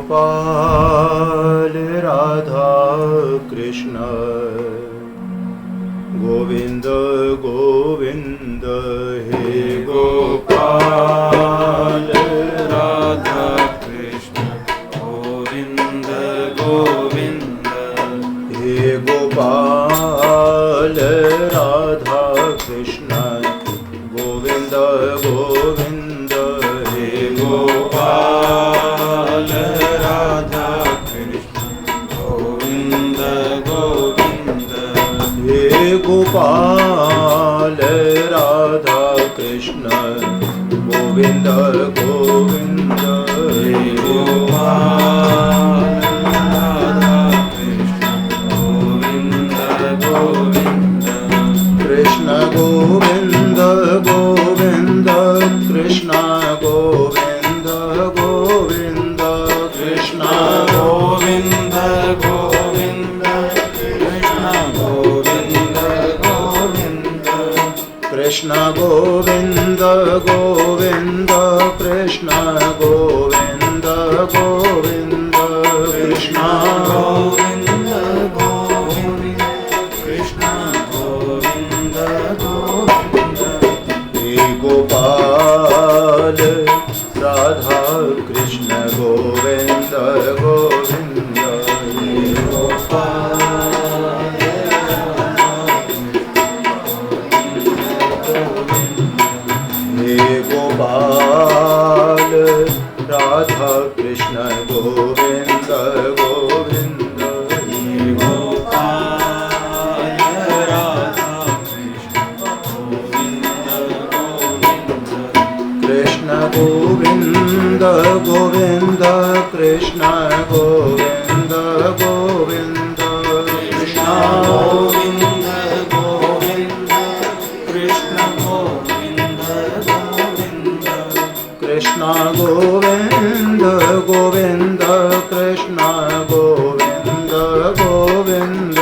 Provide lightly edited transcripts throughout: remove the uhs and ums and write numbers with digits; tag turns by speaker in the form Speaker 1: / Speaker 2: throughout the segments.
Speaker 1: गोपाल राधा कृष्ण गोविंद गोविंद हे गोपाल राधा कृष्ण गोविंद गोविंद हे गोपाल राधा कृष्ण गोविंद गोविंद हे गोपाल राधा कृष्ण गोविंद गोविंद हे गोपाल राधा कृष्ण गोविंद गोविंद हे गोपाल राधा कृष्ण गोविंद गोविंद कृष्ण गोविंद गोविंद कृष्ण गोविंद गोविंद कृष्ण गोविंद गोविंद कृष्ण गोविंद गोविंद कृष्ण गोविंद गोविंद कृष्ण गोविंद गोविंद कृष्ण गोविंद गोविंद कृष्ण गोविंद गोविंद हे गोपाल राधा कृष्ण गोविंद गोविंद हे गोपाल हे गोपाल राधा कृष्ण गोविंद गोविंद हे गोपाल राधा कृष्ण गोविंद गोविंद कृष्ण गोविंद गोविंद कृष्ण गोविंद गोविंद कृष्ण गोविंद गोविंद कृष्ण गोविंद गोविंद कृष्ण गोविंद गोविंद कृष्ण गोविंद गोविंद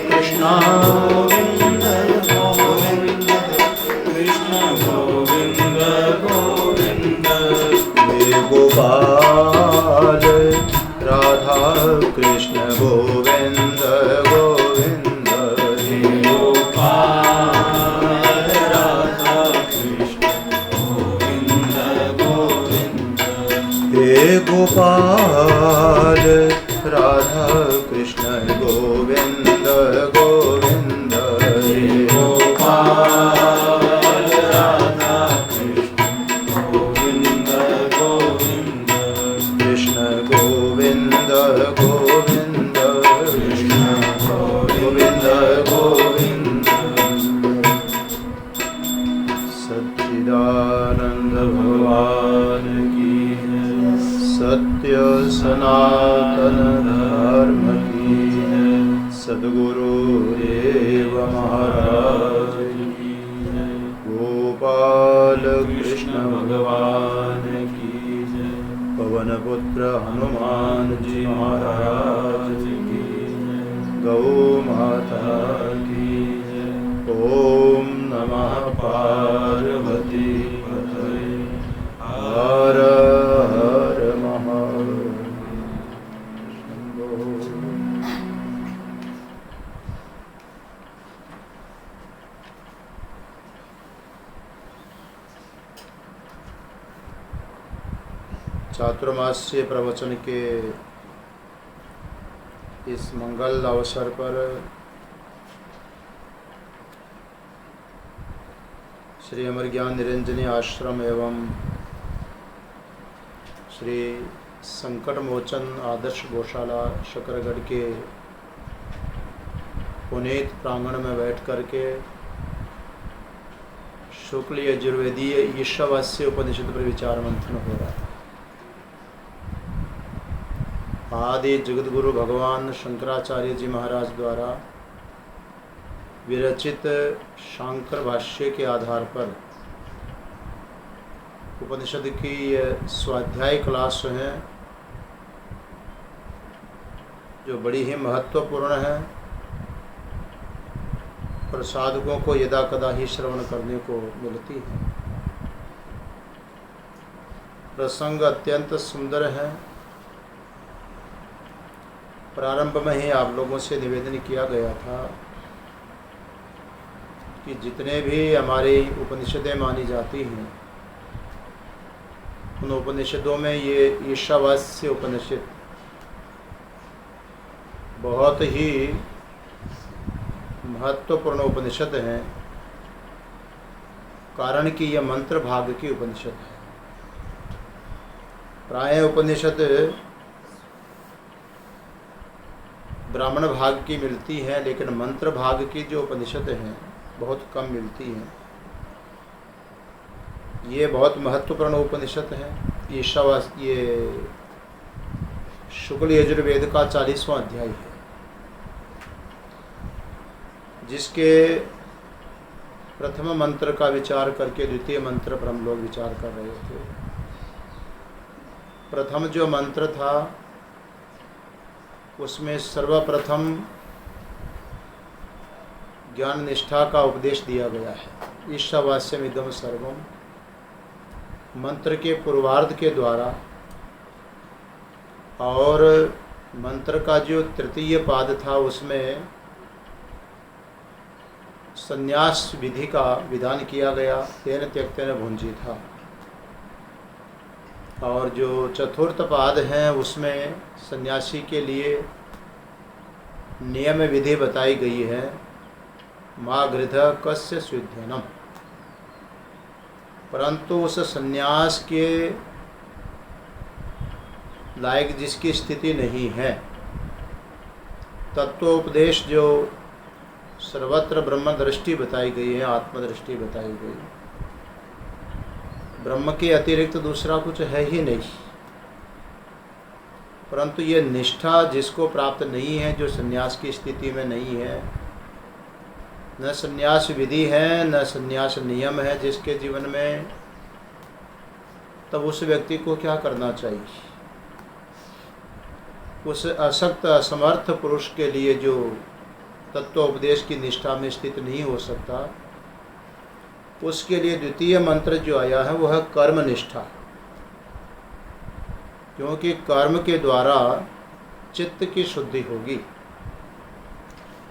Speaker 1: कृष्ण गोविंद गोविंद कृष्ण गोविंद गोविंद हे गोपाल राधा कृष्ण गोविंद गोविंद हे गोपाल राधा कृष्ण गोविंद गोविंद हे गोपाल राधा कृष्ण गोविंद गोविंद हे गोपाल राधा कृष्ण गोविंद गोविंद कृष्ण गोविंद गोविंद कृष्ण गोविंद गोविंद सच्चिदानंद भगवान की जय। सत्य सनातन धर्म की जय। सद्गुरु देव महाराज की जय। गोपाल कृष्ण भगवान की जय। पवन पुत्र हनुमान जी महाराज की जय। गौ माता की जय। ओम नमः पार्वती पतये हर हर महादेव। चातुर्मास्य प्रवचन के इस मंगल अवसर पर श्री अमर ज्ञान निरंजनी आश्रम एवं श्री संकट मोचन आदर्श गौशाला शकरगढ़ के पुनीत प्रांगण में बैठ करके शुक्ल यजुर्वेदीय ईशावास्य उपनिषद पर विचार मंथन हो रहा है। आदि जगतगुरु भगवान शंकराचार्य जी महाराज द्वारा विरचित शांकर भाष्य के आधार पर उपनिषद की यह स्वाध्याय क्लास है जो बड़ी ही महत्वपूर्ण है और साधकों को यदा कदा ही श्रवण करने को मिलती है। प्रसंग अत्यंत सुंदर है प्रारंभ में ही आप लोगों से निवेदन किया गया था कि जितने भी हमारी उपनिषदें मानी जाती हैं उन उपनिषदों में ये ईशावास्य उपनिषद बहुत ही महत्वपूर्ण उपनिषद हैं, कारण कि यह मंत्र भाग की उपनिषद है। प्राय उपनिषद ब्राह्मण भाग की मिलती है, लेकिन मंत्र भाग की जो उपनिषद हैं बहुत कम मिलती हैं। ये बहुत महत्वपूर्ण उपनिषद है। ये शुक्ल यजुर्वेद का 40वां अध्याय है, जिसके प्रथम मंत्र का विचार करके द्वितीय मंत्र पर हम लोग विचार कर रहे थे। प्रथम जो मंत्र था उसमें सर्वप्रथम ज्ञान निष्ठा का उपदेश दिया गया है। ईशावास्यम इदम सर्वम मंत्र के पूर्वार्ध के द्वारा, और मंत्र का जो तृतीय पाद था उसमें संन्यास विधि का विधान किया गया। तेन त्यक्तेन भुंजी था। और जो चतुर्थ पाद हैं उसमें सन्यासी के लिए नियम विधि बताई गई है। मा गृध कस्य स्विध्यनम, परंतु उस सन्यास के लायक जिसकी स्थिति नहीं है, तत्वोपदेश जो सर्वत्र ब्रह्म दृष्टि बताई गई है, आत्मदृष्टि बताई गई, ब्रह्म के अतिरिक्त दूसरा कुछ है ही नहीं। परंतु ये निष्ठा जिसको प्राप्त नहीं है, जो संन्यास की स्थिति में नहीं है, न संन्यास विधि है न संन्यास नियम है जिसके जीवन में, तब उस व्यक्ति को क्या करना चाहिए? उस असक्त असमर्थ पुरुष के लिए जो तत्वोपदेश की निष्ठा में स्थित नहीं हो सकता, उसके लिए द्वितीय मंत्र जो आया है वह कर्म निष्ठा, क्योंकि कर्म के द्वारा चित्त की शुद्धि होगी।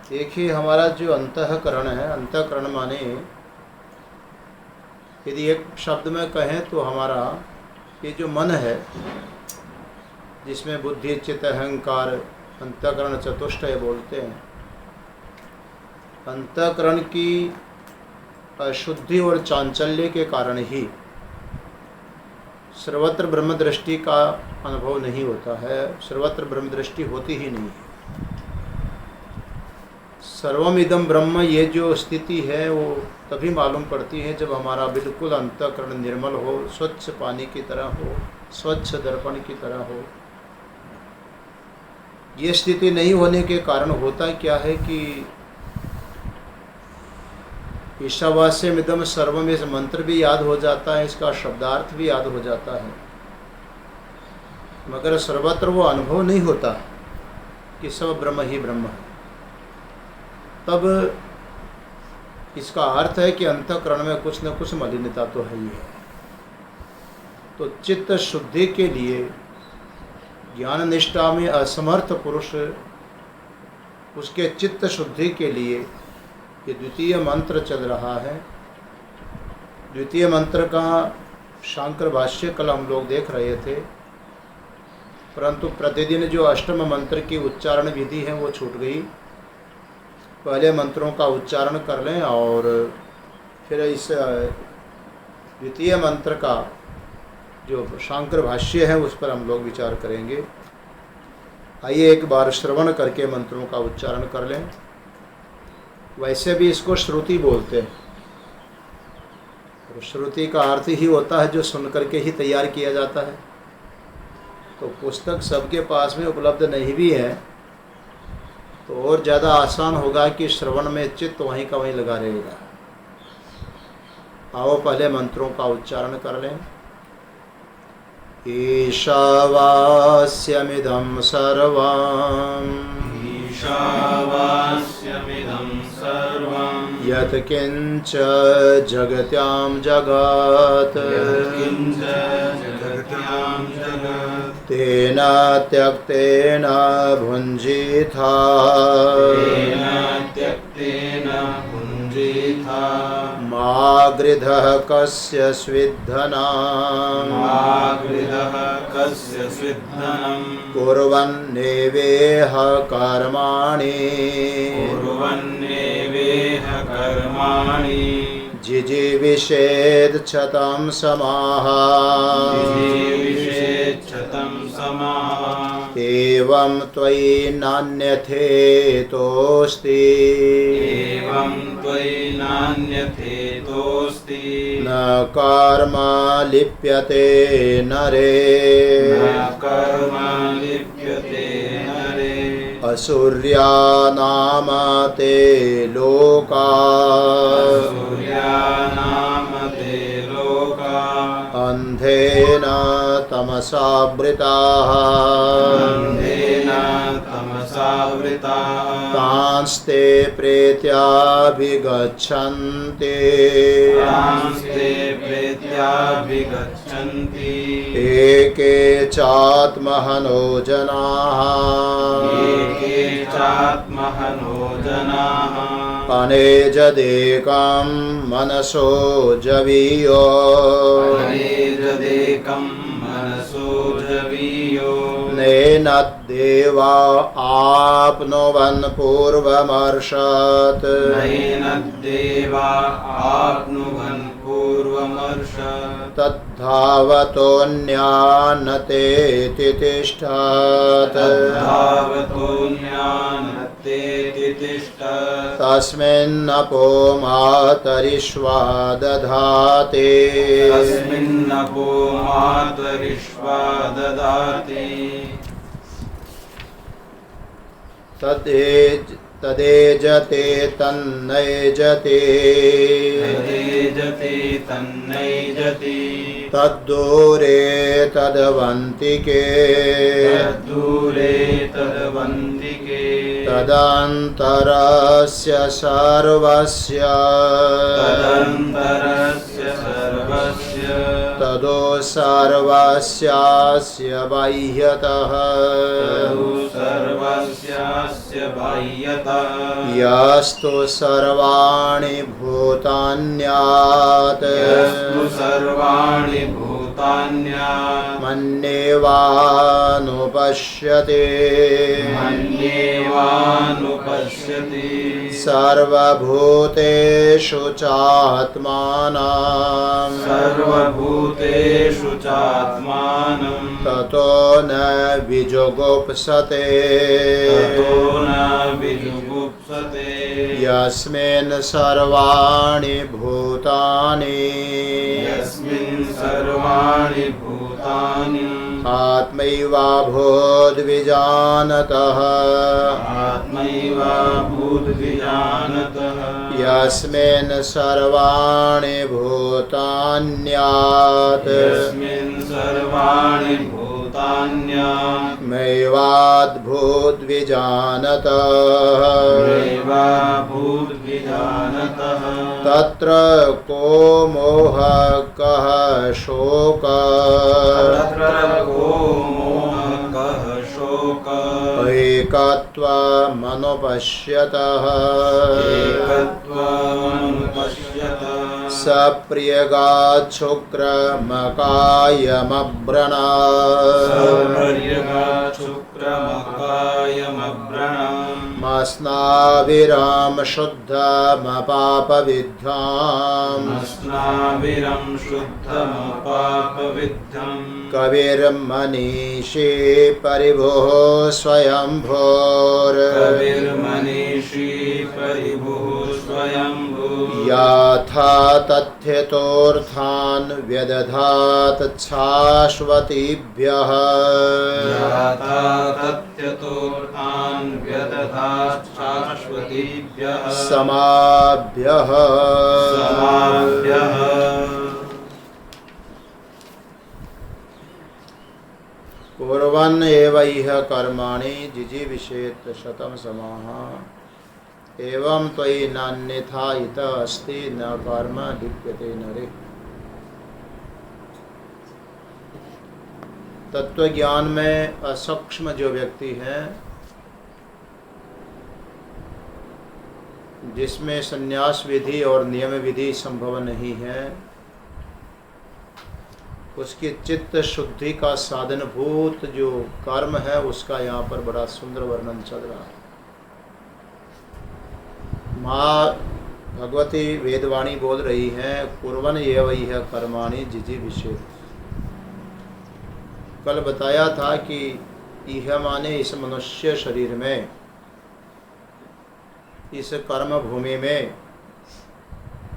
Speaker 1: देखिए, हमारा जो अंतःकरण है, अंतःकरण माने यदि एक शब्द में कहें तो हमारा ये जो मन है, जिसमें बुद्धि चित्त अहंकार अंतःकरण चतुष्टय बोलते हैं, अंतःकरण की अशुद्धि और चांचल्य के कारण ही सर्वत्र ब्रह्म दृष्टि का अनुभव नहीं होता है, सर्वत्र ब्रह्म दृष्टि होती ही नहीं है। सर्वम इदम ब्रह्म, ये जो स्थिति है वो तभी मालूम पड़ती है जब हमारा बिल्कुल अंतःकरण निर्मल हो, स्वच्छ पानी की तरह हो, स्वच्छ दर्पण की तरह हो। ये स्थिति नहीं होने के कारण होता क्या है कि ईशावास्यम इदम सर्वम, इस मंत्र भी याद हो जाता है, इसका शब्दार्थ भी याद हो जाता है, मगर सर्वत्र वो अनुभव नहीं होता कि सब ब्रह्म ही ब्रह्म है। तब इसका अर्थ है कि अंतःकरण में कुछ न कुछ मलिनता तो है ही है। तो चित्त शुद्धि के लिए ज्ञान निष्ठा में असमर्थ पुरुष, उसके चित्त शुद्धि के लिए ये द्वितीय मंत्र चल रहा है। द्वितीय मंत्र का शांकर भाष्य कल हम लोग देख रहे थे, परंतु प्रतिदिन जो अष्टम मंत्र की उच्चारण विधि है वो छूट गई। पहले मंत्रों का उच्चारण कर लें और फिर इस द्वितीय मंत्र का जो शांकर भाष्य है उस पर हम लोग विचार करेंगे। आइए एक बार श्रवण करके मंत्रों का उच्चारण कर लें। वैसे भी इसको श्रुति बोलते हैं, और श्रुति का अर्थ ही होता है जो सुन करके ही तैयार किया जाता है। तो पुस्तक सबके पास में उपलब्ध नहीं भी है तो और ज़्यादा आसान होगा कि श्रवण में चित्त वहीं का वहीं लगा रहेगा। आओ पहले मंत्रों का उच्चारण कर लें। ईशावास्यमिदं सर्वम्,
Speaker 2: ईशावास्यमिदं सर्वं
Speaker 1: यत् किंच जगत्यां जगत्,
Speaker 2: यत्किंच जगत्यां जगत्
Speaker 1: तेन त्यक्तेन भुञ्जीथा
Speaker 2: तेन त्यक्तेन भुञ्जीथा
Speaker 1: मा गृधः कस्य स्विद्धना
Speaker 2: मा गृधः कस्य स्विद्धनम्
Speaker 1: कुर्वन्नेवेह कर्माणि
Speaker 2: कुर्वन्नेवेह कर्माणि
Speaker 1: जिजीविषेच्छतं समाः
Speaker 2: जिजीविषेच्छतं समाः
Speaker 1: एवं त्वयि नान्यथेतोऽस्ति
Speaker 2: एवं त्वयि नान्यथेतोऽस्ति
Speaker 1: न कर्म लिप्यते नरे
Speaker 2: न कर्म लिप्यते नरे
Speaker 1: असुर्या नाम ते लोका
Speaker 2: सूर्यानाम ते लोका
Speaker 1: अन्धेन तमसावृताः
Speaker 2: अन्धेन तमसावृताः
Speaker 1: तांस्ते प्रेत्याभिगच्छन्ति
Speaker 2: तांस्ते प्रेत्याभिगच्छन्ति
Speaker 1: एके चात्महनो जनाः
Speaker 2: एके चात्महनो जनाः
Speaker 1: अनेजदेकं मनसो जवीयो
Speaker 2: अनेजदेकं मनसो जवीयो
Speaker 1: नैनद्देवा आप्नुवन् पूर्वमर्षत्
Speaker 2: नैनद्देवा आप्नुवन् पूर्वमर्षत्
Speaker 1: तद्धावतोऽन्यान्नते तिष्ठत्
Speaker 2: तद्धावतोऽन्यान्नते तिष्ठत्
Speaker 1: तस्मिन्नपो मातरिष्वा दधाति
Speaker 2: तस्मिन्नपो मातरिष्वा ददाति
Speaker 1: तदेजते तन्नैजते
Speaker 2: तदेजते तन्नैजति
Speaker 1: तद्दूरे तद्वन्तिके
Speaker 2: तद्दूरे तद्वन्तिके
Speaker 1: तदन्तरस्य सर्वस्य
Speaker 2: तदन्तरस्य सर्वस्य
Speaker 1: तदो सर्वस्यास्य बाह्यतः
Speaker 2: तदु सर्वस्यास्य बाह्यतः
Speaker 1: यस्तु सर्वाणि भूतान्यात्
Speaker 2: यस्तु सर्वाणि भूतान्यात्
Speaker 1: मन्येवानुपश्यते
Speaker 2: मन्येवानुपश्यति
Speaker 1: सर्वभूतेषु चात्मानं
Speaker 2: सर्वभूतेषु चात्मानं
Speaker 1: ततो न विजुगुप्सते
Speaker 2: ततो न विजुगुप्सते
Speaker 1: यस्मिन् सर्वाणि भूतानि
Speaker 2: यस्मिन् सर्वाणि भूतानि
Speaker 1: आत्मैवाभूद्विजानतः
Speaker 2: आत्मैवाभूद्विजानतः
Speaker 1: यस्मिन् सर्वाणि भूतान्यात्
Speaker 2: यस्मिन् सर्वाणि भूतान्यात्
Speaker 1: मैवाद्भूद्विजानतः
Speaker 2: मैवाभूद्विजानतः
Speaker 1: तत्र को मोहः कः शोकः
Speaker 2: तत्र को मोहः कः शोकः
Speaker 1: एकत्वमनुपश्यतः
Speaker 2: एकत्वमनुपश्यतः
Speaker 1: सप्रियगाच्छुक्रमकायमभ्रणा
Speaker 2: सपर्यगाच्छुक्रमकायमभ्रणम्
Speaker 1: मस्नाविराम शुद्धमपापविद्धाम्
Speaker 2: अस्नाभिरं शुद्धमपापविद्धम्
Speaker 1: कविर्मनीषी परिभुः स्वयंभोर्
Speaker 2: कविर्मनीषी परिभुः स्वयंभू
Speaker 1: याथा तथ्यतोऽर्थान् व्यदधात् शाश्वतीभ्यः
Speaker 2: याथा तथ्यतोऽर्थान् व्यदधात् शाश्वतीभ्यः
Speaker 1: समाभ्यः
Speaker 2: समाभ्यः
Speaker 1: कुर्वन् एव इह कर्माणि जिजीविषेत् शतं समाः एवं त्वयि नान्यथा इतः अस्ति न कर्म लिप्यते नरे। तत्व ज्ञान में असक्षम जो व्यक्ति है, जिसमें संन्यास विधि और नियम विधि संभव नहीं है, उसकी चित्त शुद्धि का साधनभूत जो कर्म है उसका यहाँ पर बड़ा सुंदर वर्णन चल रहा है। माँ भगवती वेदवाणी बोल रही है, कुर्वन एव इह कर्माणि जिजि विषेद। कल बताया था कि यह माने इस मनुष्य शरीर में, इस कर्म भूमि में,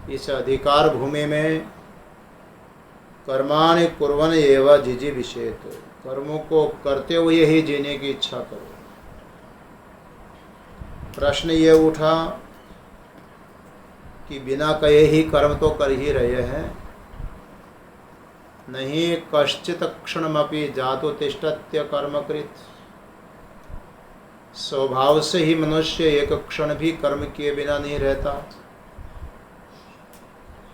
Speaker 1: इस अधिकार भूमि में कर्माणि कुर्वन एव जिजि विषेद, कर्मों को करते हुए ही जीने की इच्छा करो। प्रश्न ये उठा कि बिना कहे ही कर्म तो कर ही रहे हैं, नहीं कश्चित क्षणमपि जातो तिष्ठत्य कर्मकृत। स्वभाव से ही मनुष्य एक क्षण भी कर्म किए बिना नहीं रहता।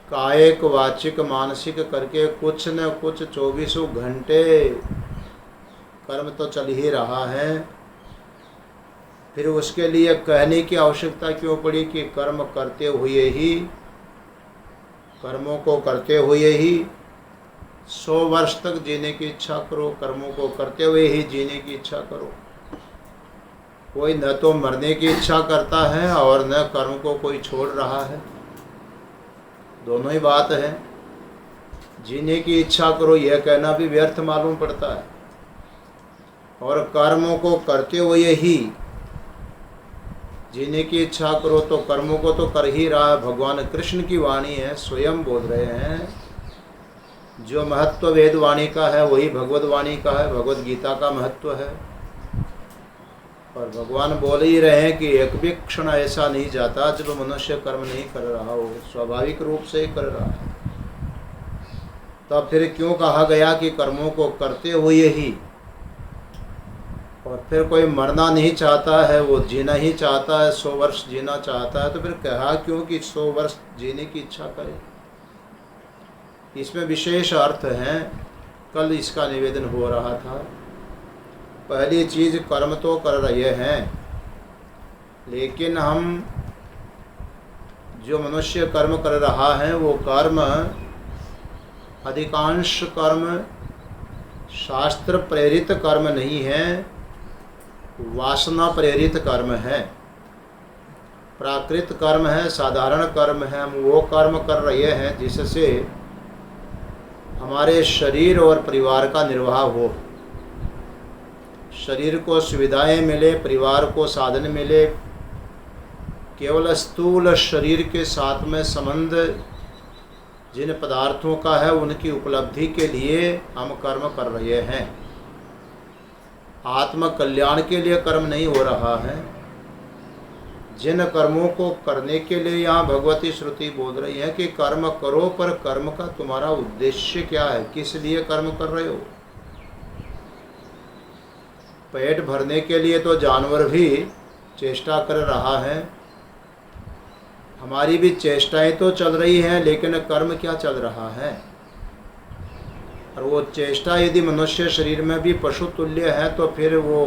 Speaker 1: कायिक वाचिक मानसिक करके कुछ न कुछ 24 घंटे कर्म तो चल ही रहा है। फिर उसके लिए कहने की आवश्यकता क्यों पड़ी कि कर्म करते हुए ही, कर्मों को करते हुए ही 100 वर्ष तक जीने की इच्छा करो, कर्मों को करते हुए ही जीने की इच्छा करो। कोई न तो मरने की इच्छा करता है और न कर्म को कोई छोड़ रहा है, दोनों ही बात है। जीने की इच्छा करो यह कहना भी व्यर्थ मालूम पड़ता है, और कर्मों को करते हुए ही जीने की इच्छा करो तो कर्मों को तो कर ही रहा है। भगवान कृष्ण की वाणी है, स्वयं बोल रहे हैं। जो महत्व वेद वाणी का है वही भगवद वाणी का है, भगवद गीता का महत्व है। और भगवान बोल ही रहे हैं कि एक भी क्षण ऐसा नहीं जाता जब मनुष्य कर्म नहीं कर रहा हो, स्वाभाविक रूप से ही कर रहा है। तब फिर क्यों कहा गया कि कर्मों को करते हुए ही? और फिर कोई मरना नहीं चाहता है, वो जीना ही चाहता है, 100 वर्ष जीना चाहता है, तो फिर कहा क्यों कि 100 वर्ष जीने की इच्छा करे? इसमें विशेष अर्थ है, कल इसका निवेदन हो रहा था। पहली चीज, कर्म तो कर रहे हैं, लेकिन हम जो मनुष्य कर्म कर रहा है वो कर्म, अधिकांश कर्म शास्त्र प्रेरित कर्म नहीं है, वासना प्रेरित कर्म है, प्राकृत कर्म है, साधारण कर्म है। हम वो कर्म कर रहे हैं जिससे हमारे शरीर और परिवार का निर्वाह हो, शरीर को सुविधाएं मिले, परिवार को साधन मिले। केवल स्थूल शरीर के साथ में संबंध जिन पदार्थों का है उनकी उपलब्धि के लिए हम कर्म कर रहे हैं, आत्म कल्याण के लिए कर्म नहीं हो रहा है। जिन कर्मों को करने के लिए यहाँ भगवती श्रुति बोल रही है कि कर्म करो, पर कर्म का तुम्हारा उद्देश्य क्या है, किस लिए कर्म कर रहे हो? पेट भरने के लिए तो जानवर भी चेष्टा कर रहा है, हमारी भी चेष्टाएं तो चल रही हैं, लेकिन कर्म क्या चल रहा है? और वो चेष्टा यदि मनुष्य शरीर में भी पशु तुल्य है तो फिर वो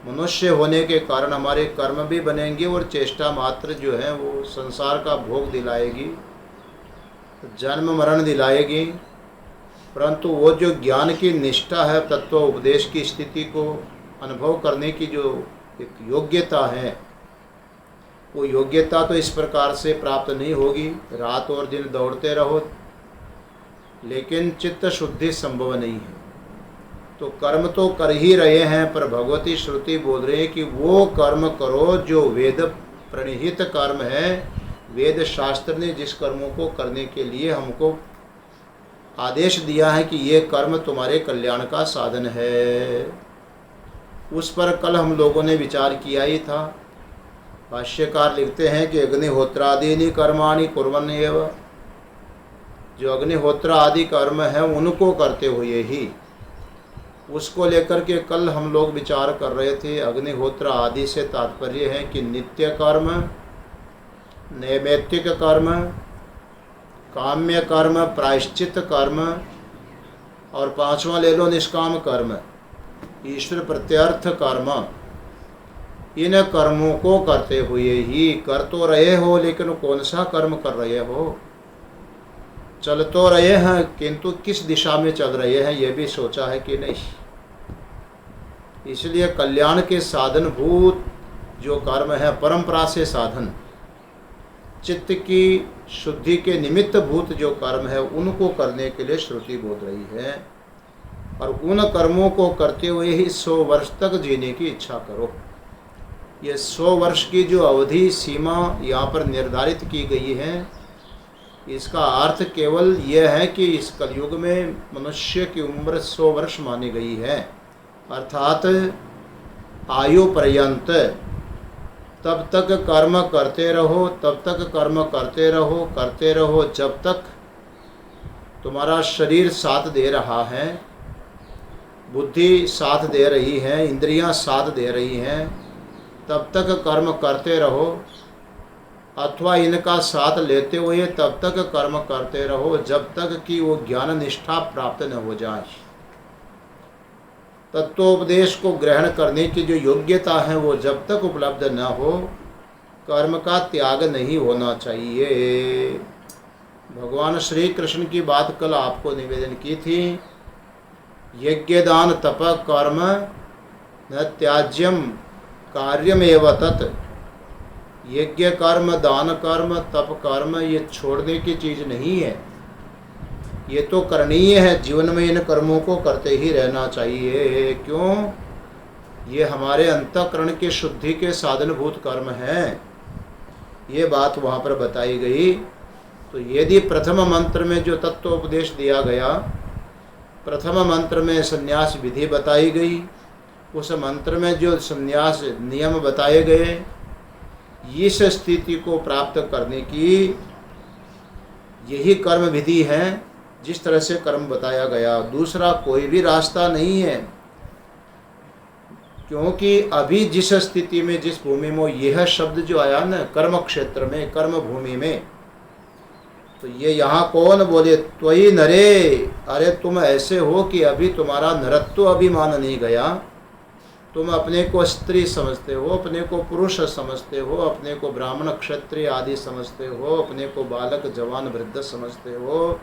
Speaker 1: मनुष्य होने के कारण हमारे कर्म भी बनेंगे और चेष्टा मात्र जो है वो संसार का भोग दिलाएगी, जन्म मरण दिलाएगी। परंतु वो जो ज्ञान की निष्ठा है, तत्व उपदेश की स्थिति को अनुभव करने की जो एक योग्यता है, वो योग्यता तो इस प्रकार से प्राप्त नहीं होगी। रात और दिन दौड़ते रहो लेकिन चित्त शुद्धि संभव नहीं है। तो कर्म तो कर ही रहे हैं, पर भगवती श्रुति बोल रही है कि वो कर्म करो जो वेद प्रणिहित कर्म है। वेद शास्त्र ने जिस कर्मों को करने के लिए हमको आदेश दिया है कि ये कर्म तुम्हारे कल्याण का साधन है, उस पर कल हम लोगों ने विचार किया ही था। भाष्यकार लिखते हैं कि अग्निहोत्रादीनि कर्माणि कुर्वन् एव, जो अग्निहोत्र आदि कर्म है उनको करते हुए ही, उसको लेकर के कल हम लोग विचार कर रहे थे। अग्निहोत्र आदि से तात्पर्य है कि नित्य कर्म, नैमित्तिक कर्म, काम्य कर्म, प्रायश्चित कर्म, और पांचवा ले लो निष्काम कर्म, ईश्वर प्रत्यर्थ कर्म। इन कर्मों को करते हुए ही कर तो रहे हो, लेकिन कौन सा कर्म कर रहे हो? चल तो रहे हैं, किंतु किस दिशा में चल रहे हैं ये भी सोचा है कि नहीं? इसलिए कल्याण के साधन भूत जो कर्म है, परंपरा से साधन, चित्त की शुद्धि के निमित्त भूत जो कर्म है, उनको करने के लिए श्रुति बोल रही है। और उन कर्मों को करते हुए ही 100 वर्ष तक जीने की इच्छा करो। ये 100 वर्ष की जो अवधि सीमा यहाँ पर निर्धारित की गई है, इसका अर्थ केवल यह है कि इस कलयुग में मनुष्य की उम्र 100 वर्ष मानी गई है, अर्थात आयु पर्यंत। तब तक कर्म करते रहो, तब तक कर्म करते रहो जब तक तुम्हारा शरीर साथ दे रहा है, बुद्धि साथ दे रही है, इंद्रियां साथ दे रही हैं, तब तक कर्म करते रहो। अथवा इनका साथ लेते हुए तब तक कर्म करते रहो जब तक कि वो ज्ञान निष्ठा प्राप्त न हो जाए। तत्वोपदेश को ग्रहण करने की जो योग्यता है वो जब तक उपलब्ध न हो, कर्म का त्याग नहीं होना चाहिए। भगवान श्री कृष्ण की बात कल आपको निवेदन की थी, यज्ञ दान तप कर्म न त्याज्यम कार्यमेव तत्। यज्ञ कर्म, दान कर्म, तप कर्म ये छोड़ने की चीज़ नहीं है, ये तो करणीय है। जीवन में इन कर्मों को करते ही रहना चाहिए। क्यों? ये हमारे अंतःकरण के शुद्धि के साधनभूत कर्म हैं। ये बात वहाँ पर बताई गई। तो यदि प्रथम मंत्र में जो तत्वोपदेश दिया गया, प्रथम मंत्र में संन्यास विधि बताई गई, उस मंत्र में जो संन्यास नियम बताए गए, इस स्थिति को प्राप्त करने की यही कर्म विधि है, जिस तरह से कर्म बताया गया। दूसरा कोई भी रास्ता नहीं है, क्योंकि अभी जिस स्थिति में, जिस भूमि में यह शब्द जो आया न, कर्म क्षेत्र में, कर्म भूमि में, तो ये यहाँ कौन बोले? त्वयि नरे, अरे तुम ऐसे हो कि अभी तुम्हारा नरत्व अभिमान नहीं गया। तुम अपने को स्त्री समझते हो, अपने को पुरुष समझते हो, अपने को ब्राह्मण क्षत्रिय आदि समझते हो, अपने को बालक जवान वृद्ध समझते हो।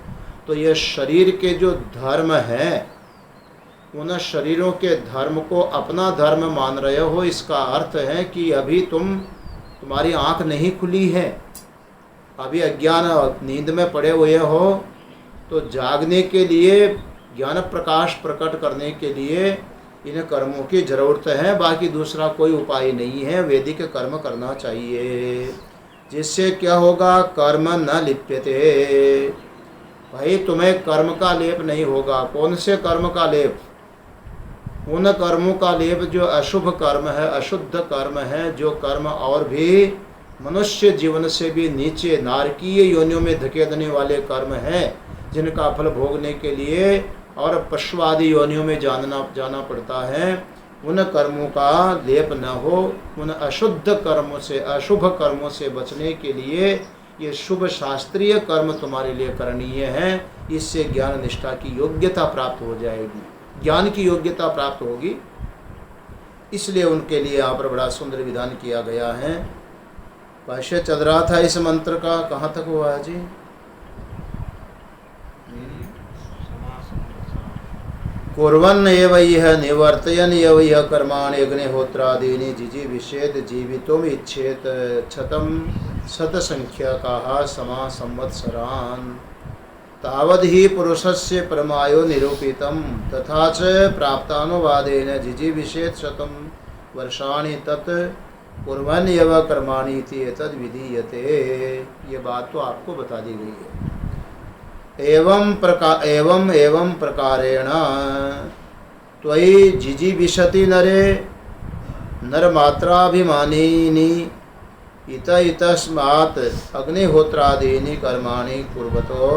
Speaker 1: तो ये शरीर के जो धर्म हैं, उन शरीरों के धर्म को अपना धर्म मान रहे हो। इसका अर्थ है कि अभी तुम्हारी आँख नहीं खुली है, अभी अज्ञान नींद में पड़े हुए हो। तो जागने के लिए, ज्ञान प्रकाश प्रकट करने के लिए इन कर्मों की जरूरत है, बाकी दूसरा कोई उपाय नहीं है। वैदिक कर्म करना चाहिए, जिससे क्या होगा? कर्म न लिप्यते। भाई तुम्हें कर्म का लेप नहीं होगा। कौन से कर्म का लेप? उन कर्मों का लेप जो अशुभ कर्म है, अशुद्ध कर्म है, जो कर्म और भी मनुष्य जीवन से भी नीचे नारकीय योनियों में धकेलने वाले कर्म हैं, जिनका फल भोगने के लिए और पशुआदि योनियों में जाना पड़ता है। उन कर्मों का लेप न हो। उन अशुद्ध कर्मों से, अशुभ कर्मों से बचने के लिए ये शुभ शास्त्रीय कर्म तुम्हारे लिए करणीय है। इससे ज्ञान निष्ठा की योग्यता प्राप्त हो जाएगी, ज्ञान की योग्यता प्राप्त होगी। इसलिए उनके लिए यहाँ पर बड़ा सुंदर विधान किया गया है। भाष्य चल रहा था इस मंत्र का, कहाँ तक हुआ है जी? कुर्वन् एव इह निवर्तयन् एव इह कर्माणि अग्निहोत्रादीनि जिजीविषेत् जीवितुम् इच्छेत् क्षतं शतसंख्यकाः समा संवत्सरान् तावद् हि पुरुषस्य परमायो निरूपितं तथा च प्राप्तानुवादेन जिजीविषेत् शतं वर्षाणि तत् कुर्वन् एव कर्माणि इति एतद् विधीयते। ये बात तो आपको बता दी गई है। एवं प्रकारेण त्वयि जिजीविषति नरे नरमात्राभिमानिनि इत इतस्मात् अग्निहोत्रादीनि कर्माणि कुर्वतो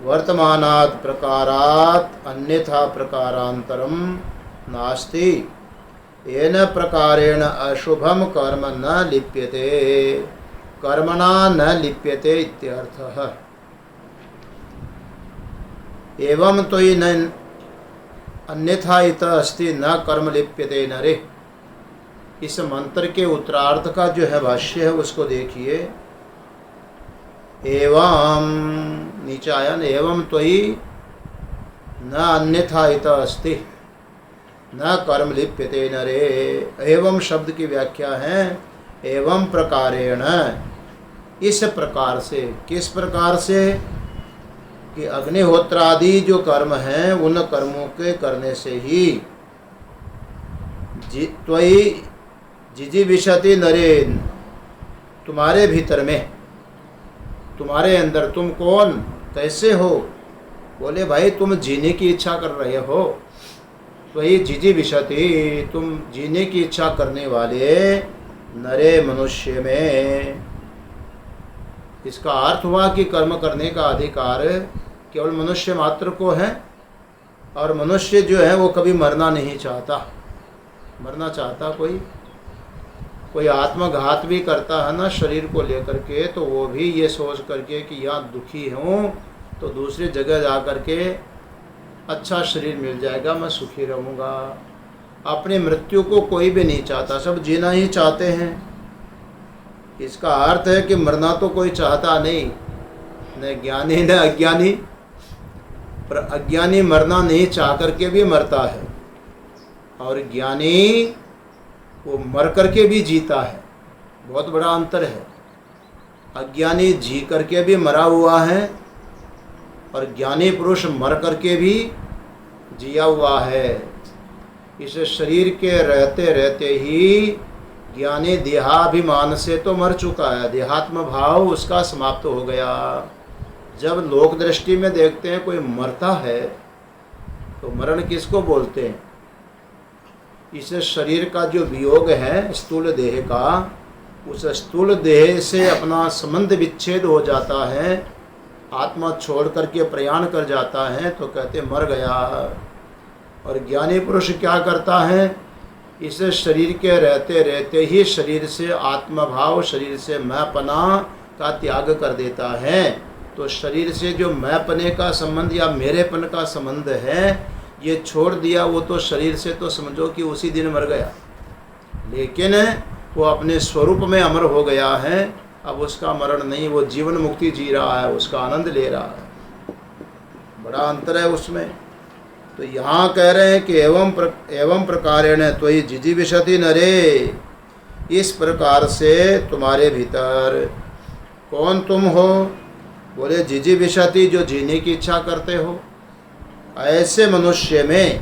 Speaker 1: वर्तमानात् प्रकारात् अन्यथा प्रकारान्तरं नास्ति। येन प्रकारेण अशुभम कर्म न लिप्यते, कर्मणा न लिप्यते इत्यर्थः। एवं तो ही न अन्यथा इत अस्ति न कर्म लिप्यते नरे। इस मंत्र के उत्तरार्ध का जो है भाष्य है उसको देखिए। एवं नीचे आया न, एवं तो ही न अन्यथा इत अस्ति न कर्म लिप्यते नरे। एवं शब्द की व्याख्या है एवं प्रकारेण, इस प्रकार से। किस प्रकार से? कि अग्निहोत्रादि जो कर्म हैं उन कर्मों के करने से ही त्वयि जिजीविषति नरेन, तुम्हारे भीतर में, तुम्हारे अंदर। तुम कौन, कैसे हो? बोले भाई तुम जीने की इच्छा कर रहे हो। त्वयि जिजीविषति, तुम जीने की इच्छा करने वाले नरे मनुष्य में। इसका अर्थ हुआ कि कर्म करने का अधिकार केवल मनुष्य मात्र को है, और मनुष्य जो है वो कभी मरना नहीं चाहता। मरना चाहता कोई आत्मघात भी करता है ना शरीर को लेकर के, तो वो भी ये सोच करके कि यहाँ दुखी हूँ तो दूसरी जगह जा कर के अच्छा शरीर मिल जाएगा, मैं सुखी रहूँगा। अपनी मृत्यु को कोई भी नहीं चाहता, सब जीना ही चाहते हैं। इसका अर्थ है कि मरना तो कोई चाहता नहीं, न ज्ञानी न अज्ञानी। पर अज्ञानी मरना नहीं चाह करके भी मरता है, और ज्ञानी वो मर करके भी जीता है। बहुत बड़ा अंतर है। अज्ञानी जी करके भी मरा हुआ है, और ज्ञानी पुरुष मर करके भी जिया हुआ है। इस शरीर के रहते रहते ही ज्ञानी देहाभिमान से तो मर चुका है, देहात्म भाव उसका समाप्त हो गया। जब लोक दृष्टि में देखते हैं कोई मरता है तो मरण किसको बोलते हैं? इस शरीर का जो वियोग है स्थूल देह का, उस स्थूल देह से अपना संबंध विच्छेद हो जाता है, आत्मा छोड़ करके प्रयाण कर जाता है, तो कहते मर गया। और ज्ञानी पुरुष क्या करता है? इस शरीर के रहते रहते ही शरीर से आत्मभाव, शरीर से मैंपना का त्याग कर देता है। तो शरीर से जो मैंपने का संबंध या मेरेपन का संबंध है ये छोड़ दिया, वो तो शरीर से तो समझो कि उसी दिन मर गया, लेकिन वो अपने स्वरूप में अमर हो गया है। अब उसका मरण नहीं, वो जीवन मुक्ति जी रहा है, उसका आनंद ले रहा है। बड़ा अंतर है उसमें। तो यहाँ कह रहे हैं कि एवं प्रकारेण त्वयि जिजीविषति नरे, इस प्रकार से तुम्हारे भीतर। कौन तुम हो? बोले जिजीविषति, जो जीने की इच्छा करते हो। ऐसे मनुष्य में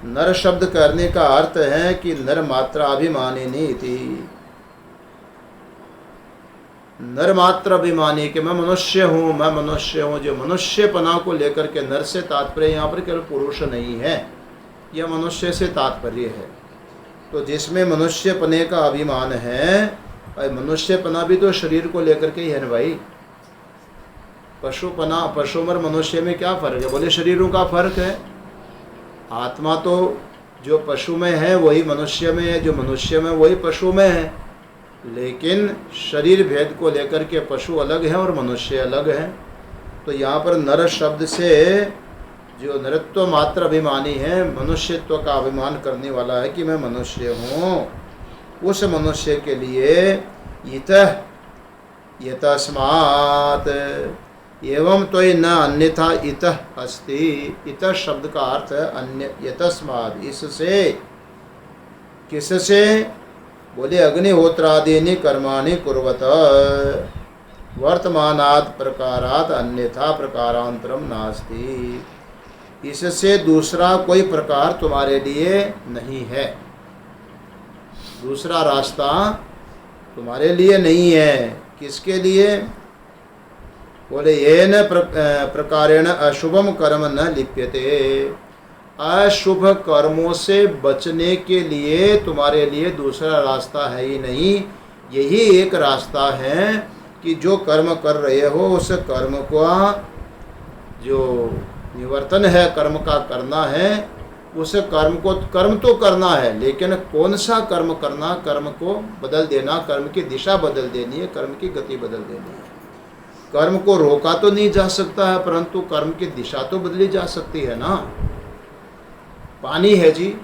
Speaker 1: नर शब्द करने का अर्थ है कि नर मात्रा अभिमानी नहीं थी। नर मात्र अभिमानी कि मैं मनुष्य हूँ, मैं मनुष्य हूँ। जो मनुष्यपना को लेकर के नर से तात्पर्य यहाँ पर केवल पुरुष नहीं है, यह मनुष्य से तात्पर्य है। तो जिसमें मनुष्यपने का अभिमान है, और मनुष्यपना भी तो शरीर को लेकर के ही है ना भाई। पशुपना, पशुमर मनुष्य में क्या फर्क है? बोले शरीरों का फर्क है। आत्मा तो जो पशु में है वही मनुष्य में है, जो मनुष्य में वही पशु में है, लेकिन शरीर भेद को लेकर के पशु अलग है और मनुष्य अलग है। तो यहाँ पर नर शब्द से जो नरत्व मात्र अभिमानी है, मनुष्यत्व का अभिमान करने वाला है कि मैं मनुष्य हूँ, उस मनुष्य के लिए इतः यतस्मात् एवं तो न अन्यथा इतः अस्ति। इतः शब्द का अर्थ है अन्य, यतस्मात् इससे। किससे? बोले अग्निहोत्रादीनि कर्माणि कुर्वत वर्तमानात् प्रकारात् अन्यथा प्रकारांतरम नास्ति। इससे दूसरा कोई प्रकार तुम्हारे लिए नहीं है, दूसरा रास्ता तुम्हारे लिए नहीं है। किसके लिए? बोले येन प्रकारेण अशुभम कर्म न लिप्यते। अशुभ कर्मों से बचने के लिए तुम्हारे लिए दूसरा रास्ता है ही नहीं। यही एक रास्ता है कि जो कर्म कर रहे हो उस कर्म का जो निवर्तन है, कर्म का करना है, उस कर्म को, कर्म तो करना है, लेकिन कौन सा कर्म करना? कर्म को बदल देना, कर्म की दिशा बदल देनी है, कर्म की गति बदल देनी है। कर्म को रोका तो नहीं जा सकता है, परंतु कर्म की दिशा तो बदली जा सकती है ना। पानी है जी,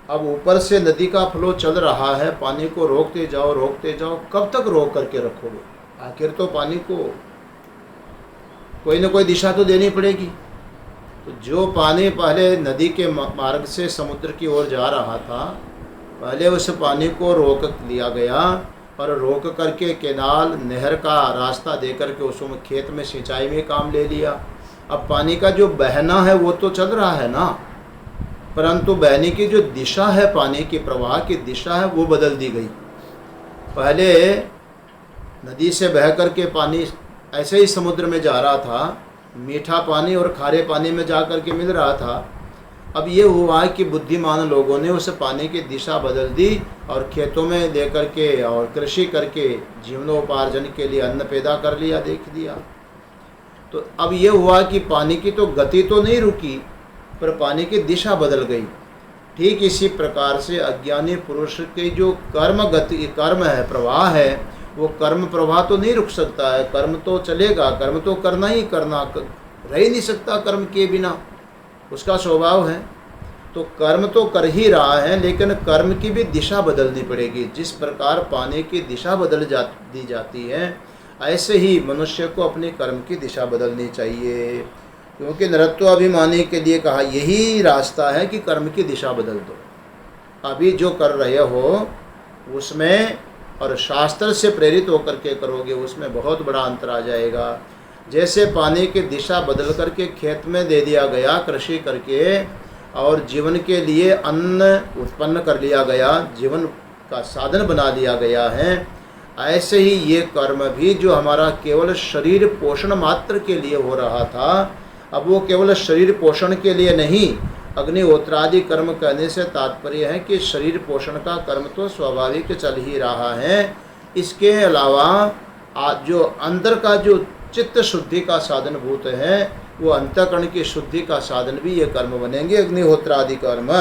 Speaker 1: अब ऊपर से नदी का फ्लो चल रहा है, पानी को रोकते जाओ, कब तक रोक करके रखोगे? आखिर तो पानी को कोई ना कोई दिशा तो देनी पड़ेगी। तो जो पानी पहले नदी के मार्ग से समुद्र की ओर जा रहा था, पहले उस पानी को रोक लिया गया और रोक करके केनाल नहर का रास्ता दे करके उसमें खेत में सिंचाई में काम ले लिया। अब पानी का जो बहना है वो तो चल रहा है ना, परंतु बहने की जो दिशा है, पानी की प्रवाह की दिशा है, वो बदल दी गई। पहले नदी से बह करके पानी ऐसे ही समुद्र में जा रहा था, मीठा पानी और खारे पानी में जा करके मिल रहा था। अब ये हुआ कि बुद्धिमान लोगों ने उस पानी की दिशा बदल दी और खेतों में ले करके और कृषि करके जीवनोपार्जन के लिए अन्न पैदा कर लिया, देख दिया। तो अब ये हुआ कि पानी की तो गति तो नहीं रुकी, पर पानी की दिशा बदल गई। ठीक इसी प्रकार से अज्ञानी पुरुष के जो कर्म है, प्रवाह है, वो कर्म प्रवाह तो नहीं रुक सकता है। कर्म तो चलेगा, कर्म तो करना ही करना, रह ही नहीं सकता कर्म के बिना, उसका स्वभाव है। तो कर्म तो कर ही रहा है, लेकिन कर्म की भी दिशा बदलनी पड़ेगी। जिस प्रकार पानी की दिशा दी जाती है, ऐसे ही मनुष्य को अपने कर्म की दिशा बदलनी चाहिए। क्योंकि नरत्वाभिमानी के लिए कहा यही रास्ता है कि कर्म की दिशा बदल दो। अभी जो कर रहे हो उसमें और शास्त्र से प्रेरित होकर के करोगे, उसमें बहुत बड़ा अंतर आ जाएगा। जैसे पानी की दिशा बदल करके खेत में दे दिया गया कृषि करके, और जीवन के लिए अन्न उत्पन्न कर लिया गया, जीवन का साधन बना लिया गया है, ऐसे ही ये कर्म भी जो हमारा केवल शरीर पोषण मात्र के लिए हो रहा था, अब वो केवल शरीर पोषण के लिए नहीं, अग्निहोत्रादि कर्म कहने से तात्पर्य है कि शरीर पोषण का कर्म तो स्वाभाविक चल ही रहा है। इसके अलावा जो अंदर का जो चित्त शुद्धि का साधन भूत है, वो अंतःकरण की शुद्धि का साधन भी ये कर्म बनेंगे, अग्निहोत्रादि कर्म।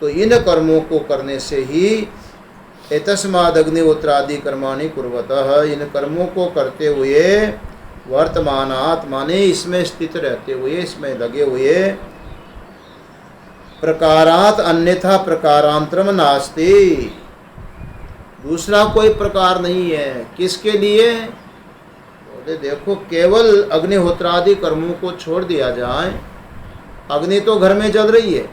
Speaker 1: तो इन कर्मों को करने से ही एतस्माद् अग्निहोत्रादि कर्माणि कुर्वतः, इन कर्मों को करते हुए वर्तमानात् माने इसमें स्थित रहते हुए, इसमें लगे हुए, प्रकारात् अन्यथा प्रकारांतरम नास्ति, दूसरा कोई प्रकार नहीं है। किसके लिए? बोले देखो, केवल अग्निहोत्रादि कर्मों को छोड़ दिया जाए, अग्नि तो घर में जल रही है,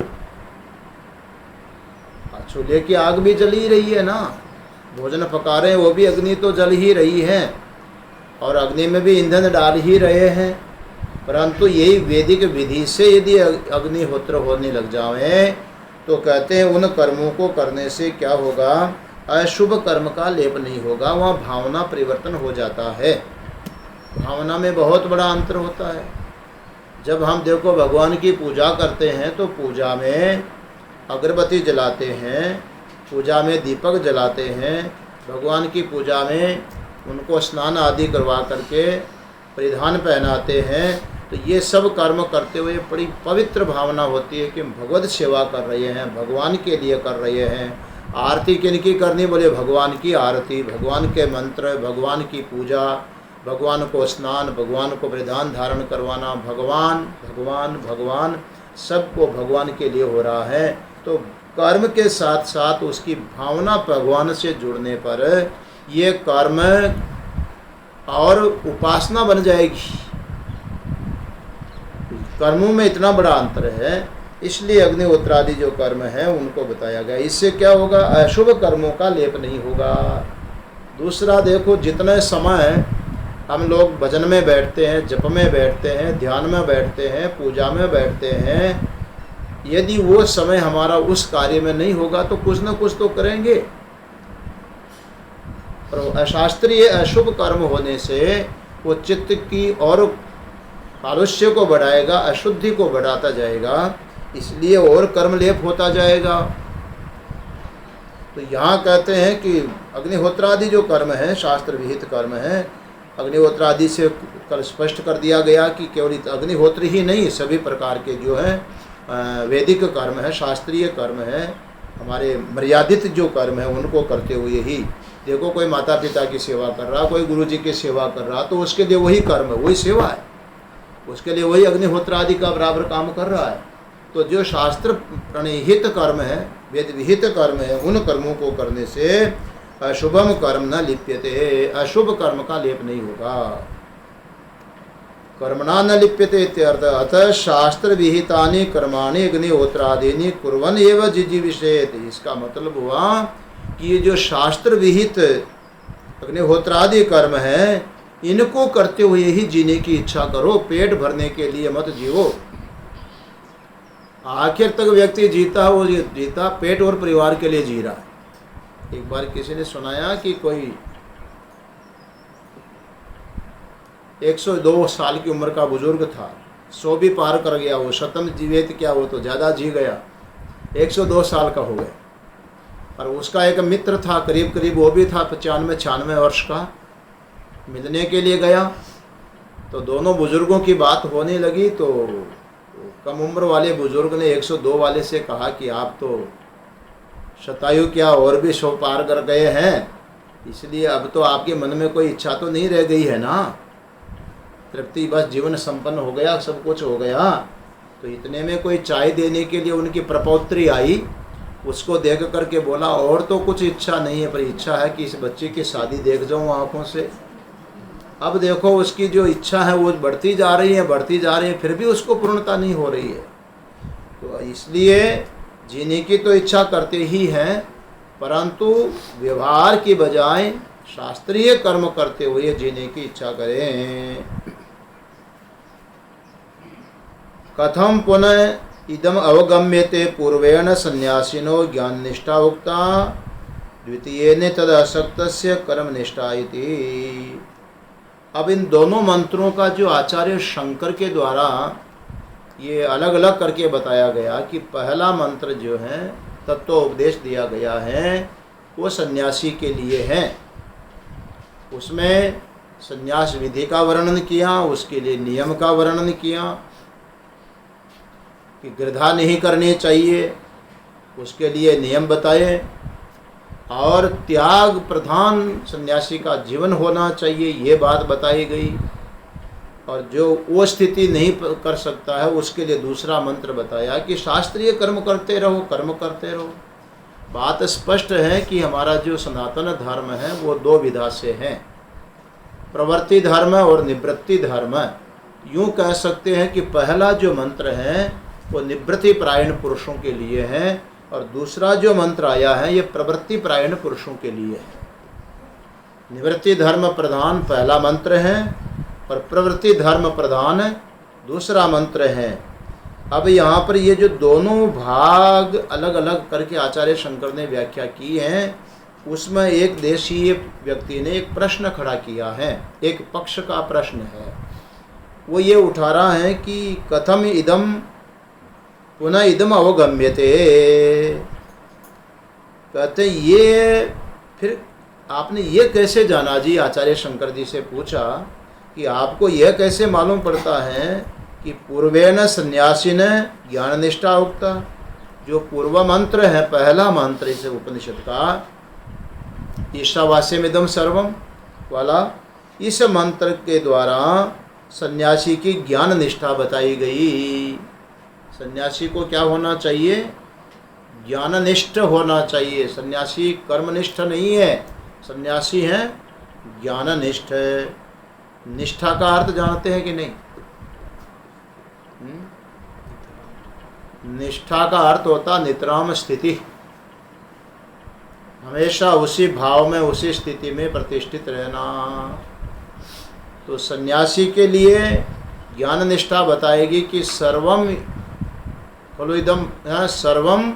Speaker 1: चूल्हे की आग भी जल ही रही है ना, भोजन पका रहे हैं वो भी अग्नि तो जल ही रही है, और अग्नि में भी ईंधन डाल ही रहे हैं। परंतु यही वैदिक विधि से यदि अग्निहोत्र होने लग जाए तो कहते हैं उन कर्मों को करने से क्या होगा, अशुभ कर्म का लेप नहीं होगा, वहाँ भावना परिवर्तन हो जाता है। भावना में बहुत बड़ा अंतर होता है। जब हम देखो भगवान की पूजा करते हैं तो पूजा में अगरबत्ती जलाते हैं, पूजा में दीपक जलाते हैं, भगवान की पूजा में उनको स्नान आदि करवा करके परिधान पहनाते हैं। तो ये सब कर्म करते हुए बड़ी पवित्र भावना होती है कि भगवत सेवा कर रहे हैं, भगवान के लिए कर रहे हैं। आरती किनकी करनी? बोले भगवान की आरती, भगवान के मंत्र, भगवान की पूजा, भगवान को स्नान, भगवान को परिधान धारण करवाना, भगवान भगवान भगवान, सबको भगवान के लिए हो रहा है। तो कर्म के साथ साथ उसकी भावना भगवान से जुड़ने पर ये कर्म और उपासना बन जाएगी। कर्मों में इतना बड़ा अंतर है, इसलिए अग्निहोत्रादि जो कर्म है उनको बताया गया। इससे क्या होगा? अशुभ कर्मों का लेप नहीं होगा। दूसरा देखो, जितने समय हम लोग भजन में बैठते हैं, जप में बैठते हैं, ध्यान में बैठते हैं, पूजा में बैठते हैं, यदि वो समय हमारा उस कार्य में नहीं होगा तो कुछ न कुछ तो करेंगे। पर अशास्त्रीय अशुभ कर्म होने से वो चित्त की और कालुष्य को बढ़ाएगा, अशुद्धि को बढ़ाता जाएगा, इसलिए और कर्म लेप होता जाएगा। तो यहाँ कहते हैं कि अग्निहोत्रादि जो कर्म है शास्त्र विहित कर्म है। अग्निहोत्रादि से कल स्पष्ट कर दिया गया कि केवल अग्निहोत्र ही नहीं, सभी प्रकार के जो है वैदिक कर्म है, शास्त्रीय कर्म है, हमारे मर्यादित जो कर्म है उनको करते हुए ही, देखो कोई माता पिता की सेवा कर रहा, कोई गुरु जी की सेवा कर रहा, तो उसके लिए वही कर्म है, वही सेवा है, उसके लिए वही अग्निहोत्र आदि का बराबर काम कर रहा है। तो जो शास्त्र प्रणिहित कर्म है, वेद विहित कर्म है, उन कर्मों को करने से अशुभम कर्म न लिप्यते, अशुभ कर्म का लेप नहीं होगा। कर्मणा न लिप्यते इत्यर्थ। अतः शास्त्र विहितानि कर्माणि अग्निहोत्रादीनि कुर्वन् एव जिजीविषेत्। इसका मतलब हुआ कि ये जो शास्त्र विहित अग्निहोत्रादि कर्म है, इनको करते हुए ही जीने की इच्छा करो, पेट भरने के लिए मत जियो। आखिर तक व्यक्ति जीता, वो जीता पेट और परिवार के लिए जी रहा है। एक बार किसी ने सुनाया कि कोई 102 साल की उम्र का बुजुर्ग था, 100 भी पार कर गया, वो शतम जीवित क्या, वो तो ज़्यादा जी गया, 102 साल का हो गया। और उसका एक मित्र था, करीब करीब वो भी था 95-96 वर्ष का, मिलने के लिए गया तो दोनों बुजुर्गों की बात होने लगी। तो कम उम्र वाले बुजुर्ग ने 102 वाले से कहा कि आप तो शतायु क्या और भी 100 पार कर गए हैं, इसलिए अब तो आपके मन में कोई इच्छा तो नहीं रह गई है ना, तृप्ति बस जीवन संपन्न हो गया, सब कुछ हो गया। तो इतने में कोई चाय देने के लिए उनकी प्रपौत्री आई, उसको देख करके बोला और तो कुछ इच्छा नहीं है, पर इच्छा है कि इस बच्चे की शादी देख जाऊं आंखों से। अब देखो उसकी जो इच्छा है वो बढ़ती जा रही है, बढ़ती जा रही है, फिर भी उसको पूर्णता नहीं हो रही है। तो इसलिए जीने की तो इच्छा करते ही हैं, परंतु व्यवहार की बजाय शास्त्रीय कर्म करते हुए जीने की इच्छा करें। कथम पुनः इदम अवगम्यते पूर्वेण सन्यासिनो ज्ञान निष्ठा उक्ता द्वितीयेन तद असक्तस्य कर्म निष्ठा इति। अब इन दोनों मंत्रों का जो आचार्य शंकर के द्वारा ये अलग अलग करके बताया गया कि पहला मंत्र जो है तत्वोपदेश दिया गया है वो सन्यासी के लिए है। उसमें सन्यास विधि का वर्णन किया, उसके लिए नियम का वर्णन किया कि गृधा नहीं करनी चाहिए, उसके लिए नियम बताए, और त्याग प्रधान सन्यासी का जीवन होना चाहिए, ये बात बताई गई। और जो वो स्थिति नहीं कर सकता है उसके लिए दूसरा मंत्र बताया कि शास्त्रीय कर्म करते रहो, कर्म करते रहो। बात स्पष्ट है कि हमारा जो सनातन धर्म है वो दो विधा से है, प्रवृत्ति धर्म और निवृत्ति धर्म। यूँ कह सकते हैं कि पहला जो मंत्र है वो निवृत्ति परायण पुरुषों के लिए है, और दूसरा जो मंत्र आया है ये प्रवृत्ति परायण पुरुषों के लिए है। निवृत्ति धर्म प्रधान पहला मंत्र है और प्रवृत्ति धर्म प्रधान दूसरा मंत्र है। अब यहाँ पर ये जो दोनों भाग अलग अलग करके आचार्य शंकर ने व्याख्या की है, उसमें एक देशीय व्यक्ति ने एक प्रश्न खड़ा किया है, एक पक्ष का प्रश्न है। वो ये उठा रहा है कि कथम इदम पुनः इदम अवगम्यते, कहते ये फिर आपने ये कैसे जाना जी? आचार्य शंकर जी से पूछा कि आपको यह कैसे मालूम पड़ता है कि पूर्वेण सन्यासीन ज्ञान निष्ठा उक्ता, जो पूर्व मंत्र है पहला मंत्र इस उपनिषद का ईशावास्यमिदं सर्वम वाला, इस मंत्र के द्वारा सन्यासी की ज्ञान निष्ठा बताई गई। सन्यासी को क्या होना चाहिए? ज्ञाननिष्ठ होना चाहिए। सन्यासी कर्मनिष्ठ नहीं है, सन्यासी है ज्ञाननिष्ठ। निष्ठा का अर्थ जानते हैं कि नहीं? निष्ठा का अर्थ होता नितराम स्थिति, हमेशा उसी भाव में उसी स्थिति में प्रतिष्ठित रहना। तो सन्यासी के लिए ज्ञान निष्ठा बताएगी कि सर्वम खलु इदम, सर्वम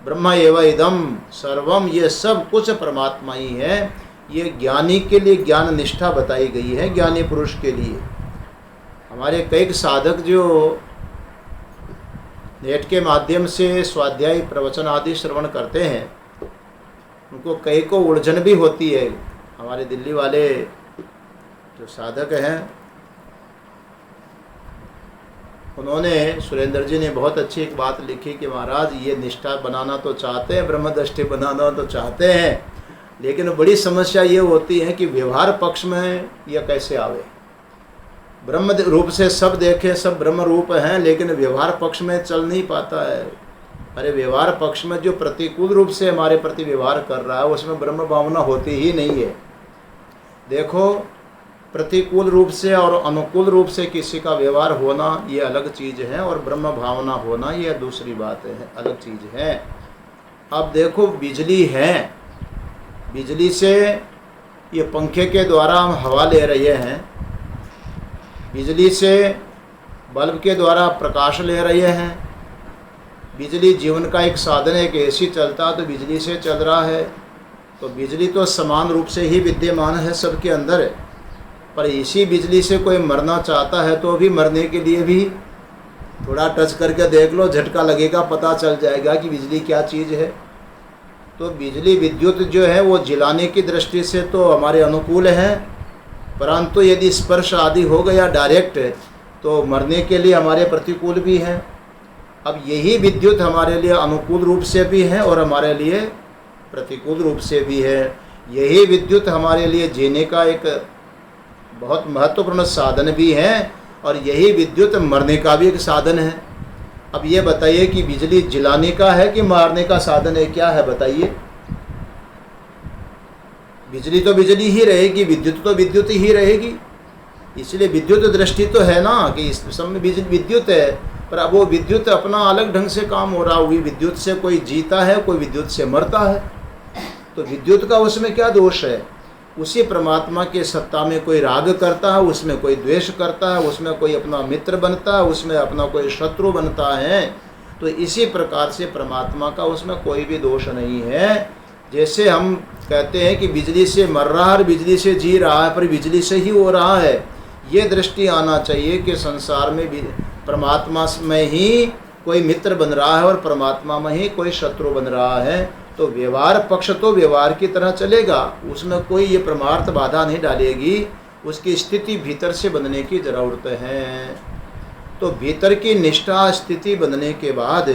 Speaker 1: ब्रह्म एव इदम, सर्वम ये सब कुछ परमात्मा ही है। ये ज्ञानी के लिए ज्ञान निष्ठा बताई गई है, ज्ञानी पुरुष के लिए। हमारे कई साधक जो नेट के माध्यम से स्वाध्याय प्रवचन आदि श्रवण करते हैं, उनको कई को उलझन भी होती है। हमारे दिल्ली वाले जो साधक हैं उन्होंने, सुरेंद्र जी ने बहुत अच्छी एक बात लिखी कि महाराज ये निष्ठा बनाना तो चाहते हैं, ब्रह्मदृष्टि बनाना तो चाहते हैं, लेकिन बड़ी समस्या ये होती है कि व्यवहार पक्ष में यह कैसे आवे। ब्रह्म रूप से सब देखें, सब ब्रह्म रूप हैं, लेकिन व्यवहार पक्ष में चल नहीं पाता है। अरे व्यवहार पक्ष में जो प्रतिकूल रूप से हमारे प्रति व्यवहार कर रहा है उसमें ब्रह्म भावना होती ही नहीं है। देखो, प्रतिकूल रूप से और अनुकूल रूप से किसी का व्यवहार होना ये अलग चीज़ है, और ब्रह्म भावना होना ये दूसरी बात है, अलग चीज़ है। अब देखो, बिजली है, बिजली से ये पंखे के द्वारा हम हवा ले रहे हैं, बिजली से बल्ब के द्वारा प्रकाश ले रहे हैं, बिजली जीवन का एक साधन है। एक एसी चलता तो बिजली से चल रहा है, तो बिजली तो समान रूप से ही विद्यमान है सबके अंदर। पर इसी बिजली से कोई मरना चाहता है तो भी मरने के लिए भी थोड़ा टच करके देख लो, झटका लगेगा, पता चल जाएगा कि बिजली क्या चीज़ है। तो बिजली विद्युत जो है वो जलाने की दृष्टि से तो हमारे अनुकूल है, परंतु यदि स्पर्श आदि हो गया डायरेक्ट तो मरने के लिए हमारे प्रतिकूल भी है। अब यही विद्युत हमारे लिए अनुकूल रूप से भी है और हमारे लिए प्रतिकूल रूप से भी है। यही विद्युत हमारे लिए जीने का एक बहुत महत्वपूर्ण साधन भी है, और यही विद्युत मरने का भी एक साधन है। अब ये बताइए कि बिजली जलाने का है कि मारने का साधन है, क्या है बताइए? बिजली तो बिजली ही रहेगी, विद्युत तो विद्युत ही रहेगी। इसलिए विद्युत दृष्टि तो है ना कि इस समय विद्युत है, पर अब वो विद्युत अपना अलग ढंग से काम हो रहा हुई। विद्युत से कोई जीता है, कोई विद्युत से मरता है, तो विद्युत का उसमें क्या दोष है? उसी परमात्मा के सत्ता में कोई राग करता है, उसमें कोई द्वेष करता है, उसमें कोई अपना मित्र बनता है, उसमें अपना कोई शत्रु बनता है। तो इसी प्रकार से परमात्मा का उसमें कोई भी दोष नहीं है। जैसे हम कहते हैं कि बिजली से मर रहा है और बिजली से जी रहा है, पर बिजली से ही हो रहा है। ये दृष्टि आना चाहिए कि संसार में परमात्मा में ही कोई मित्र बन रहा है और परमात्मा में ही कोई शत्रु बन रहा है। तो व्यवहार पक्ष तो व्यवहार की तरह चलेगा, उसमें कोई ये परमार्थ बाधा नहीं डालेगी। उसकी स्थिति भीतर से बनने की ज़रूरत है। तो भीतर की निष्ठा स्थिति बनने के बाद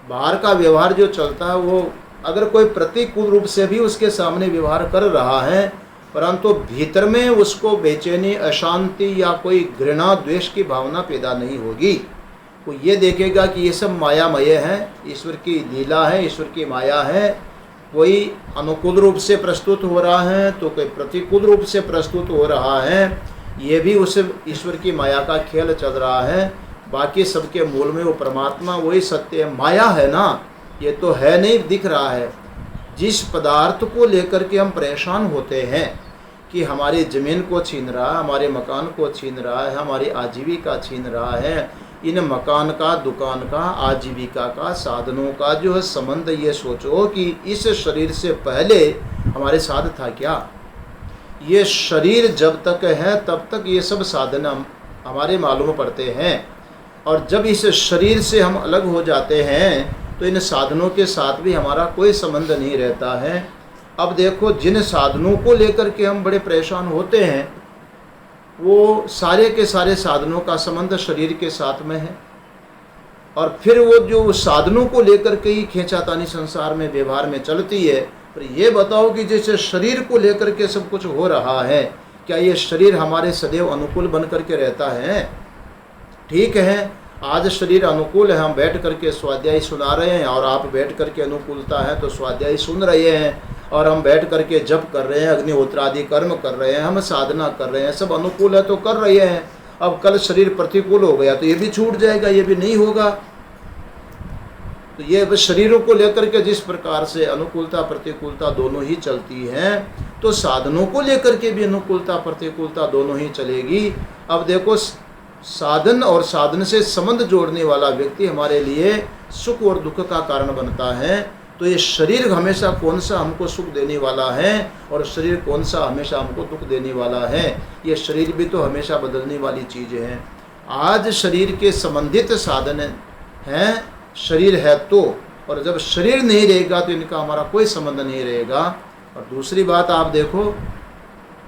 Speaker 1: बाहर का व्यवहार जो चलता है, वो अगर कोई प्रतिकूल रूप से भी उसके सामने व्यवहार कर रहा है, परंतु भीतर में उसको बेचैनी, अशांति या कोई घृणा द्वेष की भावना पैदा नहीं होगी। वो ये देखेगा कि ये सब मायामय है, ईश्वर की लीला है, ईश्वर की माया है। कोई अनुकूल रूप से प्रस्तुत हो रहा है तो कोई प्रतिकूल रूप से प्रस्तुत हो रहा है, ये भी उस ईश्वर की माया का खेल चल रहा है। बाकी सबके मूल में वो परमात्मा वही सत्य है। माया है ना, ये तो है नहीं, दिख रहा है। जिस पदार्थ को लेकर के हम परेशान होते हैं कि हमारी ज़मीन को छीन रहा है, हमारे मकान को छीन रहा है, हमारी आजीविका छीन रहा है, इन मकान का, दुकान का, आजीविका का, साधनों का जो है संबंध, ये सोचो कि इस शरीर से पहले हमारे साथ था क्या? ये शरीर जब तक है तब तक ये सब साधन हमारे मालूम पड़ते हैं, और जब इस शरीर से हम अलग हो जाते हैं तो इन साधनों के साथ भी हमारा कोई संबंध नहीं रहता है। अब देखो, जिन साधनों को लेकर के हम बड़े परेशान होते हैं, वो सारे के सारे साधनों का संबंध शरीर के साथ में है, और फिर वो जो साधनों को लेकर के ही खींचातानी संसार में व्यवहार में चलती है। पर ये बताओ कि जैसे शरीर को लेकर के सब कुछ हो रहा है, क्या ये शरीर हमारे सदैव अनुकूल बन करके रहता है? ठीक है, आज शरीर अनुकूल है, हम बैठ करके स्वाध्याय सुना रहे हैं, और आप बैठ करके अनुकूलता है तो स्वाध्याय सुन रहे हैं, और हम बैठ करके जप कर रहे हैं, अग्निहोत्र आदि कर्म कर रहे हैं, हम साधना कर रहे हैं, सब अनुकूल है तो कर रहे हैं। अब कल शरीर प्रतिकूल हो गया तो ये भी छूट जाएगा, ये भी नहीं होगा। तो ये शरीरों को लेकर के जिस प्रकार से अनुकूलता प्रतिकूलता दोनों ही चलती हैं, तो साधनों को लेकर के भी अनुकूलता प्रतिकूलता दोनों ही चलेगी। अब देखो, साधन और साधन से संबंध जोड़ने वाला व्यक्ति हमारे लिए सुख और दुख का कारण बनता है। तो ये शरीर हमेशा कौन सा हमको सुख देने वाला है और शरीर कौन सा हमेशा हमको दुख देने वाला है, ये शरीर भी तो हमेशा बदलने वाली चीज़ है। आज शरीर के संबंधित साधन हैं, शरीर है तो, और जब शरीर नहीं रहेगा तो इनका हमारा कोई संबंध नहीं रहेगा। और दूसरी बात आप देखो,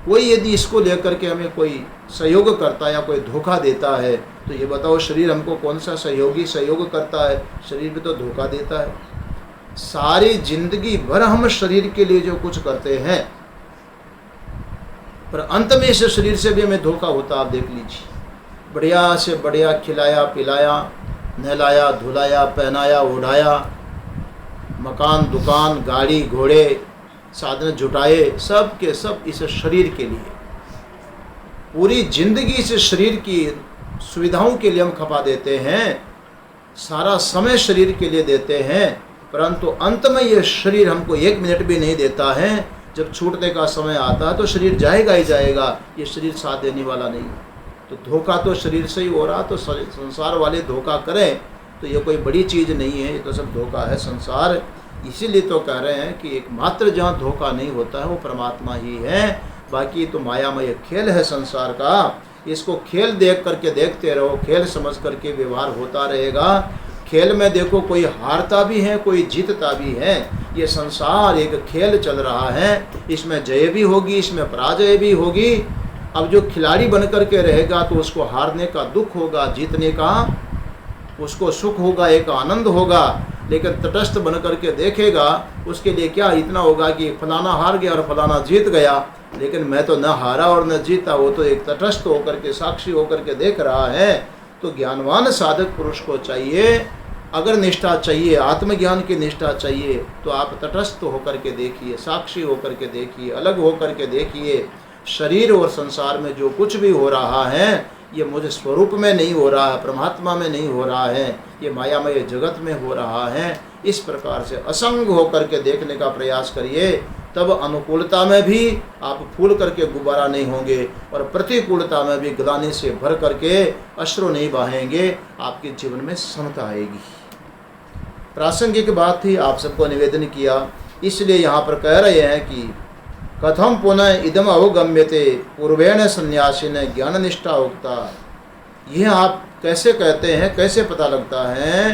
Speaker 1: कोई यदि इसको लेकर के हमें कोई सहयोग करता है या कोई धोखा देता है तो ये बताओ शरीर हमको कौन सा सहयोग करता है? शरीर भी तो धोखा देता है। सारी जिंदगी भर हम शरीर के लिए जो कुछ करते हैं, पर अंत में इस शरीर से भी हमें धोखा होता। आप देख लीजिए, बढ़िया से बढ़िया खिलाया पिलाया, नहलाया धुलाया, पहनाया ओढ़ाया, मकान दुकान गाड़ी घोड़े साधन जुटाए, सब के सब इस शरीर के लिए। पूरी जिंदगी इस शरीर की सुविधाओं के लिए हम खपा देते हैं, सारा समय शरीर के लिए देते हैं, परंतु अंत में ये शरीर हमको 1 मिनट भी नहीं देता है। जब छूटने का समय आता है तो शरीर जाएगा ही जाएगा, ये शरीर साथ देने वाला नहीं। तो धोखा तो शरीर से ही हो रहा। तो संसार वाले धोखा करें तो ये कोई बड़ी चीज़ नहीं है, ये तो सब धोखा है संसार। इसीलिए तो कह रहे हैं कि एकमात्र जहाँ धोखा नहीं होता है वो परमात्मा ही है। बाकी तो मायामय खेल है संसार का, इसको खेल देख करके देखते रहो, खेल समझ करके व्यवहार होता रहेगा। खेल में देखो कोई हारता भी है कोई जीतता भी है। ये संसार एक खेल चल रहा है, इसमें जय भी होगी इसमें पराजय भी होगी। अब जो खिलाड़ी बन करके रहेगा तो उसको हारने का दुख होगा, जीतने का उसको सुख होगा, एक आनंद होगा। लेकिन तटस्थ बन करके देखेगा उसके लिए क्या इतना होगा कि फलाना हार गया और फलाना जीत गया, लेकिन मैं तो न हारा और न जीता। वो तो एक तटस्थ होकर के साक्षी होकर के देख रहा है। तो ज्ञानवान साधक पुरुष को चाहिए, अगर निष्ठा चाहिए, आत्मज्ञान की निष्ठा चाहिए, तो आप तटस्थ होकर के देखिए, साक्षी होकर के देखिए, अलग होकर के देखिए। शरीर और संसार में जो कुछ भी हो रहा है ये मुझे स्वरूप में नहीं हो रहा है, परमात्मा में नहीं हो रहा है, ये मायामय जगत में हो रहा है। इस प्रकार से असंग होकर के देखने का प्रयास करिए, तब अनुकूलता में भी आप फूल करके गुब्बारा नहीं होंगे और प्रतिकूलता में भी ग्लानि से भर करके अश्रु नहीं बहेंगे। आपके जीवन में समता आएगी। प्रासंगिक बात थी, आप सबको निवेदन किया, इसलिए यहाँ पर कह रहे हैं कि कथम पुनः इदम अवगम्यते पूर्वेण संन्यासी ने ज्ञान निष्ठा उक्ता। यह आप कैसे कहते हैं, कैसे पता लगता है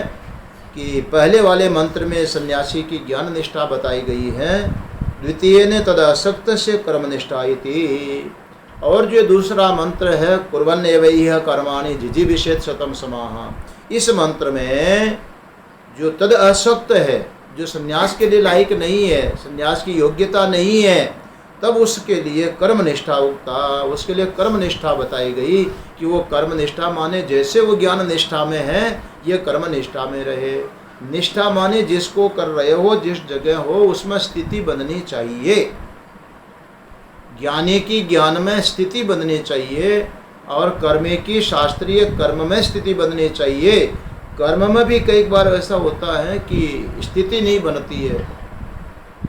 Speaker 1: कि पहले वाले मंत्र में सन्यासी की ज्ञान निष्ठा बताई गई है, द्वितीय ने तद असक्त से कर्म निष्ठा इति, और जो दूसरा मंत्र है कुर्वन् एवैह कर्माणि जिजीविषेत् शतम समाह, इस मंत्र में जो तद असक्त है, जो संन्यास के लिए लायक नहीं है, संन्यास की योग्यता नहीं है, तब उसके लिए कर्म निष्ठा उक्ता, उसके लिए कर्म निष्ठा बताई गई कि वो कर्म निष्ठा माने जैसे वो ज्ञान निष्ठा में है ये कर्म निष्ठा में रहे। निष्ठा माने जिसको कर रहे हो, जिस जगह हो उसमें स्थिति बननी चाहिए। ज्ञानी की ज्ञान में स्थिति बननी चाहिए और कर्मे की शास्त्रीय कर्म में स्थिति बननी चाहिए। कर्म में भी कई बार ऐसा होता है कि स्थिति नहीं बनती है।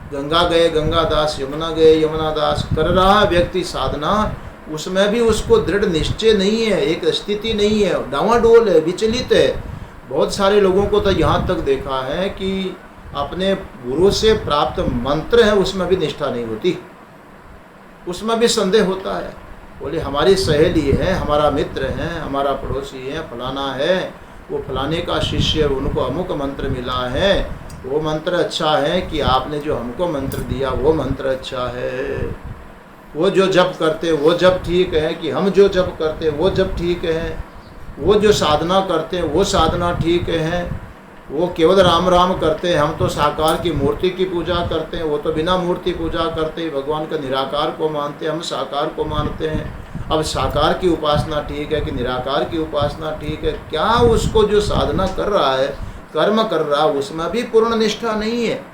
Speaker 1: गंगा गए गंगादास, यमुना गए यमुनादास, कर रहा व्यक्ति साधना, उसमें भी उसको दृढ़ निश्चय नहीं है, एक स्थिति नहीं है, डावाडोल है, विचलित है। बहुत सारे लोगों को तो यहाँ तक देखा है कि अपने गुरु से प्राप्त मंत्र है उसमें भी निष्ठा नहीं होती, उसमें भी संदेह होता है। बोले हमारी सहेली है, हमारा मित्र है, हमारा पड़ोसी है, फलाना है, वो फलाने का शिष्य, उनको अमुक मंत्र मिला है, वो मंत्र अच्छा है कि आपने जो हमको मंत्र दिया वो मंत्र अच्छा है। वो जो जप करते वो जप ठीक है कि हम जो जप करते वो जप ठीक है। वो जो साधना करते वो साधना ठीक है। वो केवल राम राम करते हैं, हम तो साकार की मूर्ति की पूजा करते हैं, वो तो बिना मूर्ति पूजा करते, भगवान का निराकार को मानते हैं, हम साकार को मानते हैं। अब साकार की उपासना ठीक है कि निराकार की उपासना ठीक है? क्या उसको जो साधना कर रहा है, कर्म कर रहा है, उसमें भी पूर्ण निष्ठा नहीं है।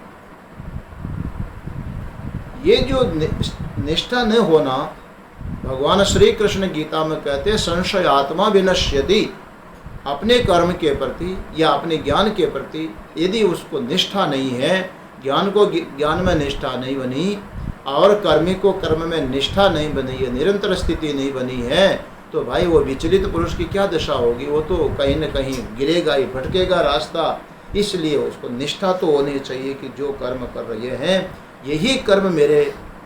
Speaker 1: ये जो निष्ठा न होना, भगवान श्री कृष्ण गीता में कहते हैं संशय आत्मा विनश्यति। अपने कर्म के प्रति या अपने ज्ञान के प्रति यदि उसको निष्ठा नहीं है, ज्ञान को ज्ञान में निष्ठा नहीं बनी और कर्मी को कर्म में निष्ठा नहीं बनी है, निरंतर स्थिति नहीं बनी है, तो भाई वो विचलित पुरुष की क्या दशा होगी? वो तो कहीं न कहीं गिरेगा ही, भटकेगा रास्ता। इसलिए उसको निष्ठा तो होनी चाहिए कि जो कर्म कर रहे हैं यही कर्म मेरे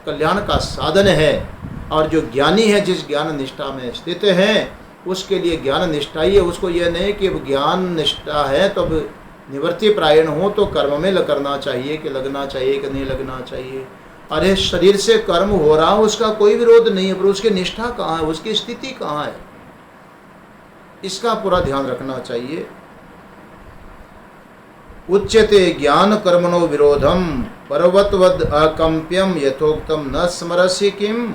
Speaker 1: कल्याण का साधन है। और जो ज्ञानी है, जिस ज्ञान निष्ठा में स्थित है, उसके लिए ज्ञान निष्ठा ही है। उसको यह नहीं कि अब ज्ञान निष्ठा है तो अब निवृत्ति प्रायण हो तो कर्म में करना चाहिए कि लगना चाहिए कि नहीं लगना चाहिए। अरे शरीर से कर्म हो रहा, उसका कोई विरोध नहीं है, पर उसकी निष्ठा कहाँ है, उसकी स्थिति कहाँ है? इसका पूरा ध्यान रखना चाहिए। उच्यते ज्ञान कर्मणो विरोधम पर्वतवद अकंप्यम यथोक्तम न स्मरसि किम।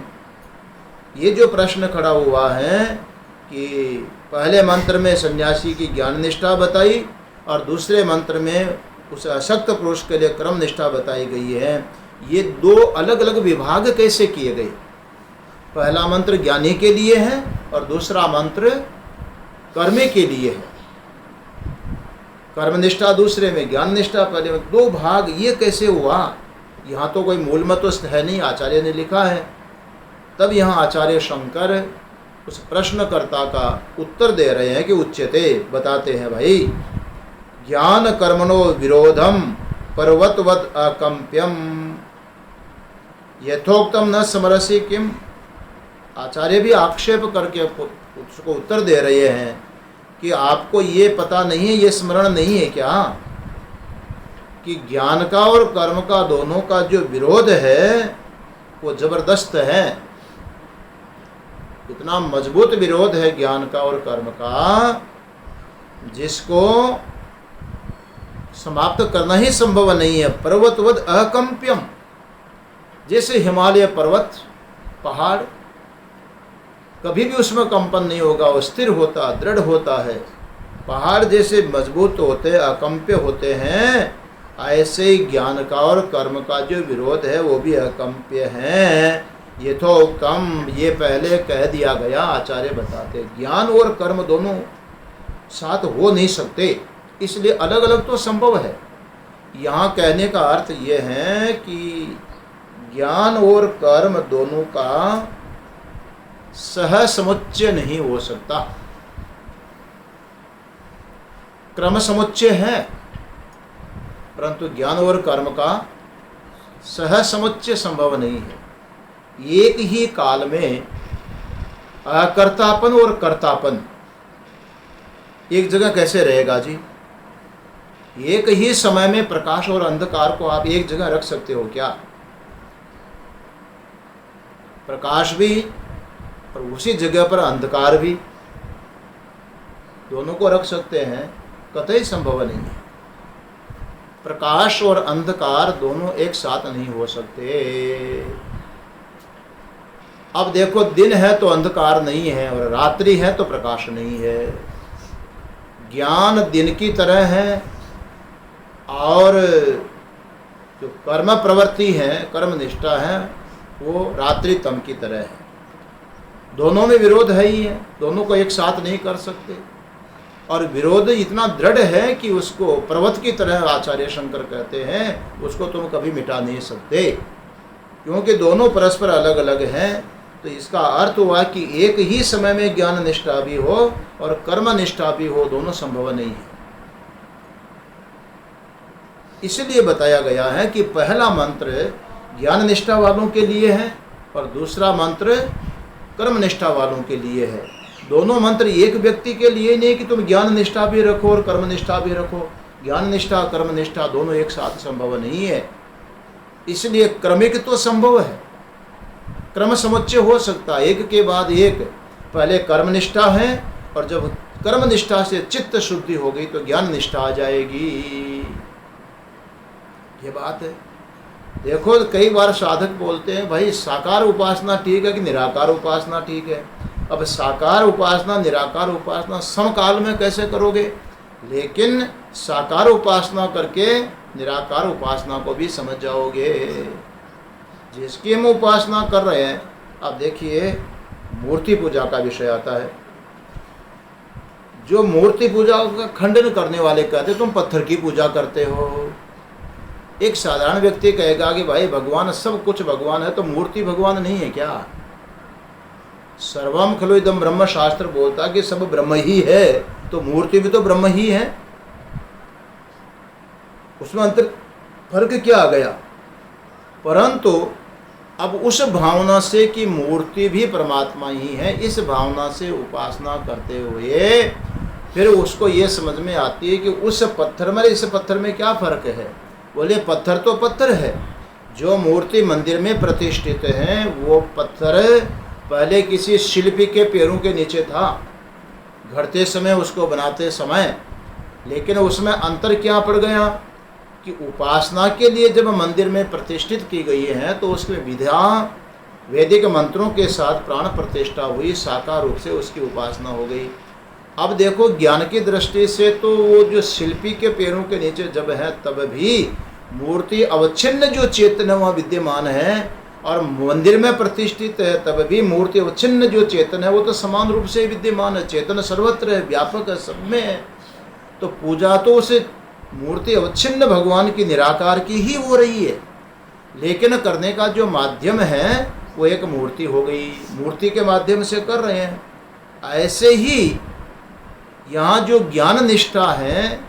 Speaker 1: ये जो प्रश्न खड़ा हुआ है कि पहले मंत्र में सन्यासी की ज्ञान निष्ठा बताई और दूसरे मंत्र में उस अशक्त पुरुष के लिए कर्म निष्ठा बताई गई है, ये दो अलग अलग विभाग कैसे किए गए? पहला मंत्र ज्ञानी के लिए है और दूसरा मंत्र कर्मी के लिए है। कर्म निष्ठा दूसरे में, ज्ञान निष्ठा पहले में, दो भाग ये कैसे हुआ? यहाँ तो कोई मूल मत तो है नहीं, आचार्य ने लिखा है। तब यहाँ आचार्य शंकर उस प्रश्नकर्ता का उत्तर दे रहे हैं कि उच्यते, बताते हैं भाई, ज्ञान कर्मणो विरोधम पर्वतवत अकंप्यम यथोक्तम न स्मरसि किम। आचार्य भी आक्षेप करके उसको उत्तर दे रहे हैं कि आपको ये पता नहीं है, ये स्मरण नहीं है क्या कि ज्ञान का और कर्म का दोनों का जो विरोध है वो जबरदस्त है। इतना मजबूत विरोध है ज्ञान का और कर्म का, जिसको समाप्त करना ही संभव नहीं है। पर्वतवद अकंप्यम, जैसे हिमालय पर्वत, पहाड़, कभी भी उसमें कंपन नहीं होगा, वो स्थिर होता, दृढ़ होता है। पहाड़ जैसे मजबूत होते, अकंप्य होते हैं, ऐसे ही ज्ञान का और कर्म का जो विरोध है वो भी अकंप्य है। ये तो कम, ये पहले कह दिया गया। आचार्य बताते ज्ञान और कर्म दोनों साथ हो नहीं सकते, इसलिए अलग अलग तो संभव है। यहाँ कहने का अर्थ ये है कि ज्ञान और कर्म दोनों का सह समुच्चय नहीं हो सकता। क्रम समुच्चय है, परंतु ज्ञान और कर्म का सह समुच्चय संभव नहीं है। एक ही काल में अकर्तापन और कर्तापन एक जगह कैसे रहेगा जी? एक ही समय में प्रकाश और अंधकार को आप एक जगह रख सकते हो क्या? प्रकाश भी और उसी जगह पर अंधकार भी, दोनों को रख सकते हैं? कतई संभव नहीं है। प्रकाश और अंधकार दोनों एक साथ नहीं हो सकते। अब देखो, दिन है तो अंधकार नहीं है और रात्रि है तो प्रकाश नहीं है। ज्ञान दिन की तरह है और जो कर्म प्रवृत्ति है, कर्म निष्ठा है, वो रात्रि तम की तरह है। दोनों में विरोध है ही है, दोनों को एक साथ नहीं कर सकते। और विरोध इतना दृढ़ है कि उसको पर्वत की तरह आचार्य शंकर कहते हैं, उसको तुम कभी मिटा नहीं सकते, क्योंकि दोनों परस्पर अलग अलग हैं। तो इसका अर्थ हुआ कि एक ही समय में ज्ञान निष्ठा भी हो और कर्म निष्ठा भी हो, दोनों संभव नहीं है। इसलिए बताया गया है कि पहला मंत्र ज्ञान निष्ठा वालों के लिए है और दूसरा मंत्र कर्म निष्ठा वालों के लिए है। दोनों मंत्र एक व्यक्ति के लिए नहीं कि तुम ज्ञान निष्ठा भी रखो और कर्म निष्ठा भी रखो। ज्ञान निष्ठा कर्म निष्ठा दोनों एक साथ संभव नहीं है। इसलिए क्रमिक तो संभव है, क्रम समुच्चय हो सकता है, एक के बाद एक। पहले कर्म निष्ठा है और जब कर्म निष्ठा से चित्त शुद्धि हो गई तो ज्ञान निष्ठा आ जाएगी। ये बात है। देखो, कई बार साधक बोलते हैं भाई साकार उपासना ठीक है कि निराकार उपासना ठीक है। अब साकार उपासना निराकार उपासना समकाल में कैसे करोगे? लेकिन साकार उपासना करके निराकार उपासना को भी समझ जाओगे। जिसकी हम उपासना कर रहे हैं, अब देखिए मूर्ति पूजा का विषय आता है। जो मूर्ति पूजा का खंडन करने वाले कहते तुम पत्थर की पूजा करते हो। एक साधारण व्यक्ति कहेगा कि भाई भगवान, सब कुछ भगवान है तो मूर्ति भगवान नहीं है क्या? सर्वम खलु इदम ब्रह्म शास्त्र बोलता कि सब ब्रह्म ही है, तो मूर्ति भी तो ब्रह्म ही है। उसमें अंतर फर्क क्या आ गया? परंतु अब उस भावना से कि मूर्ति भी परमात्मा ही है, इस भावना से उपासना करते हुए फिर उसको ये समझ में आती है कि उस पत्थर में इस पत्थर में क्या फर्क है। बोले पत्थर तो पत्थर है। जो मूर्ति मंदिर में प्रतिष्ठित है वो पत्थर पहले किसी शिल्पी के पैरों के नीचे था। घड़ते समय, उसको बनाते समय, लेकिन उसमें अंतर क्या पड़ गया कि उपासना के लिए जब मंदिर में प्रतिष्ठित की गई है तो उसमें विधा वैदिक मंत्रों के साथ प्राण प्रतिष्ठा हुई, साकार रूप से उसकी उपासना हो गई। अब देखो ज्ञान की दृष्टि से तो वो जो शिल्पी के पैरों के नीचे जब है तब भी मूर्ति अवच्छिन्न जो चेतन वहाँ विद्यमान है, और मंदिर में प्रतिष्ठित है तब भी मूर्ति अवच्छिन्न जो चेतन है वो तो समान रूप से विद्यमान है। चेतन सर्वत्र है, व्यापक है, सब में है। तो पूजा तो उसे मूर्ति अवच्छिन्न भगवान की निराकार की ही हो रही है, लेकिन करने का जो माध्यम है वो एक मूर्ति हो गई, मूर्ति के माध्यम से कर रहे हैं। ऐसे ही यहाँ जो ज्ञान निष्ठा है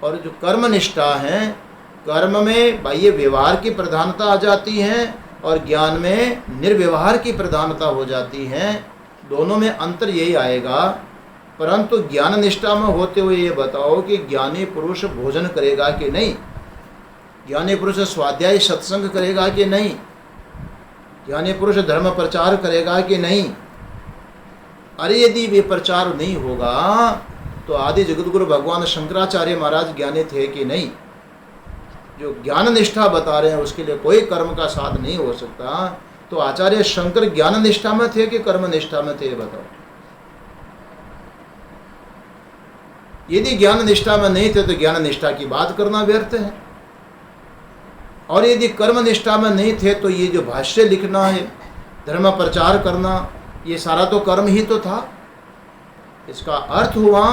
Speaker 1: और जो कर्म निष्ठा है, कर्म में बाह्य व्यवहार की प्रधानता आ जाती है और ज्ञान में निर्व्यवहार की प्रधानता हो जाती है। दोनों में अंतर यही आएगा। परंतु ज्ञान निष्ठा में होते हुए ये बताओ कि ज्ञानी पुरुष भोजन करेगा कि नहीं, ज्ञानी पुरुष स्वाध्याय सत्संग करेगा कि नहीं, ज्ञानी पुरुष धर्म प्रचार करेगा कि नहीं। अरे यदि वे प्रचार नहीं होगा तो आदि जगतगुरु भगवान शंकराचार्य महाराज ज्ञानी थे कि नहीं। जो ज्ञान निष्ठा बता रहे हैं उसके लिए कोई कर्म का साथ नहीं हो सकता। तो आचार्य शंकर ज्ञान निष्ठा में थे कि कर्म निष्ठा में थे, ये बताओ। यदि ज्ञान निष्ठा में नहीं थे तो ज्ञान निष्ठा की बात करना व्यर्थ है, और यदि कर्म निष्ठा में नहीं थे तो ये जो भाष्य लिखना है, धर्म प्रचार करना, ये सारा तो कर्म ही तो था। इसका अर्थ हुआ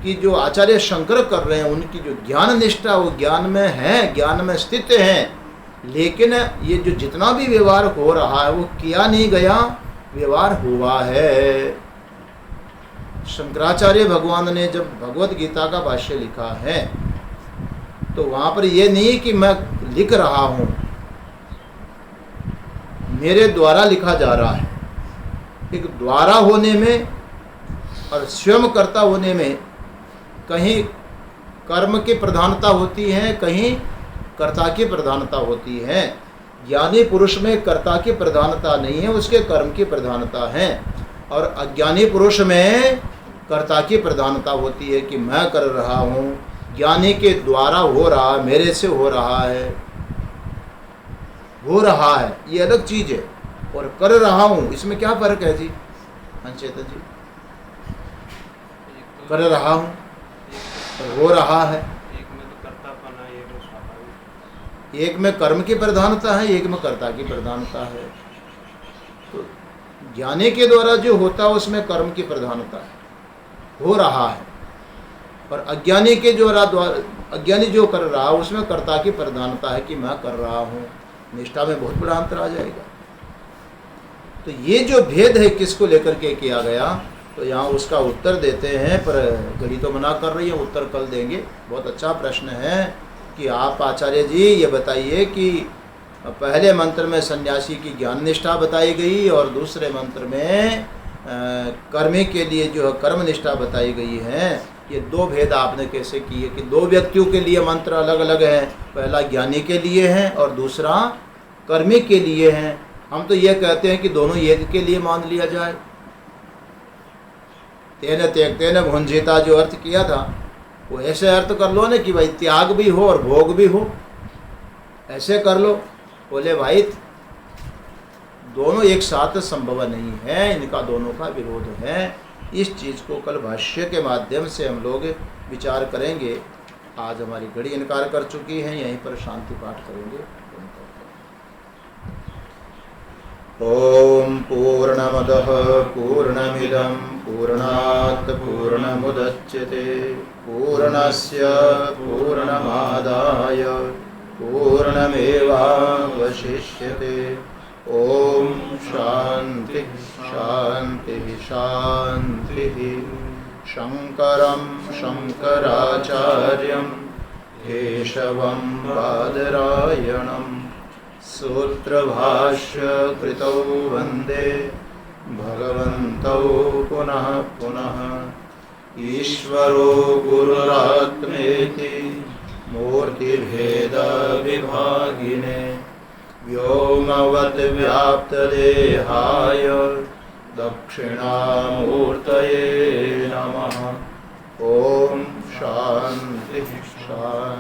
Speaker 1: कि जो आचार्य शंकर कर रहे हैं उनकी जो ज्ञान निष्ठा वो ज्ञान में है, ज्ञान में स्थित है, लेकिन ये जो जितना भी व्यवहार हो रहा है वो किया नहीं गया, व्यवहार हुआ है। शंकराचार्य भगवान ने जब भगवत गीता का भाष्य लिखा है तो वहाँ पर ये नहीं कि मैं लिख रहा हूँ, मेरे द्वारा लिखा जा रहा है। एक द्वारा होने में और स्वयं कर्ता होने में कहीं कर्म की प्रधानता होती है, कहीं कर्ता की प्रधानता होती है। ज्ञानी पुरुष में कर्ता की प्रधानता नहीं है, उसके कर्म की प्रधानता है। और अज्ञानी पुरुष में कर्ता की प्रधानता होती है कि मैं कर रहा हूँ, ज्ञानी के द्वारा हो रहा, मेरे से हो रहा है, ये अलग चीज़ है। और कर रहा हूँ, इसमें क्या फर्क है जी चेतन जी? कर रहा हूँ और हो रहा है,
Speaker 2: एक में तो कर्तापन है, एक में स्वाभाविक,
Speaker 1: एक में कर्म की प्रधानता है, एक में कर्ता की प्रधानता है। तो ज्ञानी के द्वारा जो होता है उसमें कर्म की प्रधानता है, हो रहा है। और अज्ञानी के द्वारा अज्ञानी जो कर रहा है उसमें कर्ता की प्रधानता है कि मैं कर रहा हूँ। निष्ठा में बहुत बड़ा अंतर आ जाएगा। तो ये जो भेद है किसको लेकर के किया गया, तो यहाँ उसका उत्तर देते हैं, पर घड़ी तो मना कर रही है, उत्तर कल देंगे। बहुत अच्छा प्रश्न है कि आप आचार्य जी ये बताइए कि पहले मंत्र में सन्यासी की ज्ञान निष्ठा बताई गई और दूसरे मंत्र में कर्मी के लिए जो है कर्म निष्ठा बताई गई है। ये दो भेद आपने कैसे किए कि दो व्यक्तियों के लिए मंत्र अलग अलग हैं, पहला ज्ञानी के लिए है और दूसरा कर्मी के लिए है। हम तो ये कहते हैं कि दोनों एक के लिए मान लिया जाए। तेन त्याग तेन भुंजिता जो अर्थ किया था वो ऐसे अर्थ कर लो ना कि भाई त्याग भी हो और भोग भी हो, ऐसे कर लो। बोले भाई दोनों एक साथ संभव नहीं है, इनका दोनों का विरोध है। इस चीज़ को कल भाष्य के माध्यम से हम लोग विचार करेंगे। आज हमारी घड़ी इनकार कर चुकी है, यहीं पर शांति पाठ करेंगे। ओम पूर्णमदः पूर्णमिदं पूर्णात् पूर्णमुदच्यते पूर्णस्य पूर्णमादाय पूर्णमेवावशिष्यते। ओम शांति शांति शांति। शंकरं शंकराचार्यं केशवं बादरायणं सूत्रभाष्य कृतौ वन्दे भगवन्तौ पुनः पुनः। ईश्वरो गुरुरात्मेति मूर्तिभेद विभागिने व्योमवत् व्याप्तदेहाय दक्षिणामूर्तये नमः। ओम शांति शांति।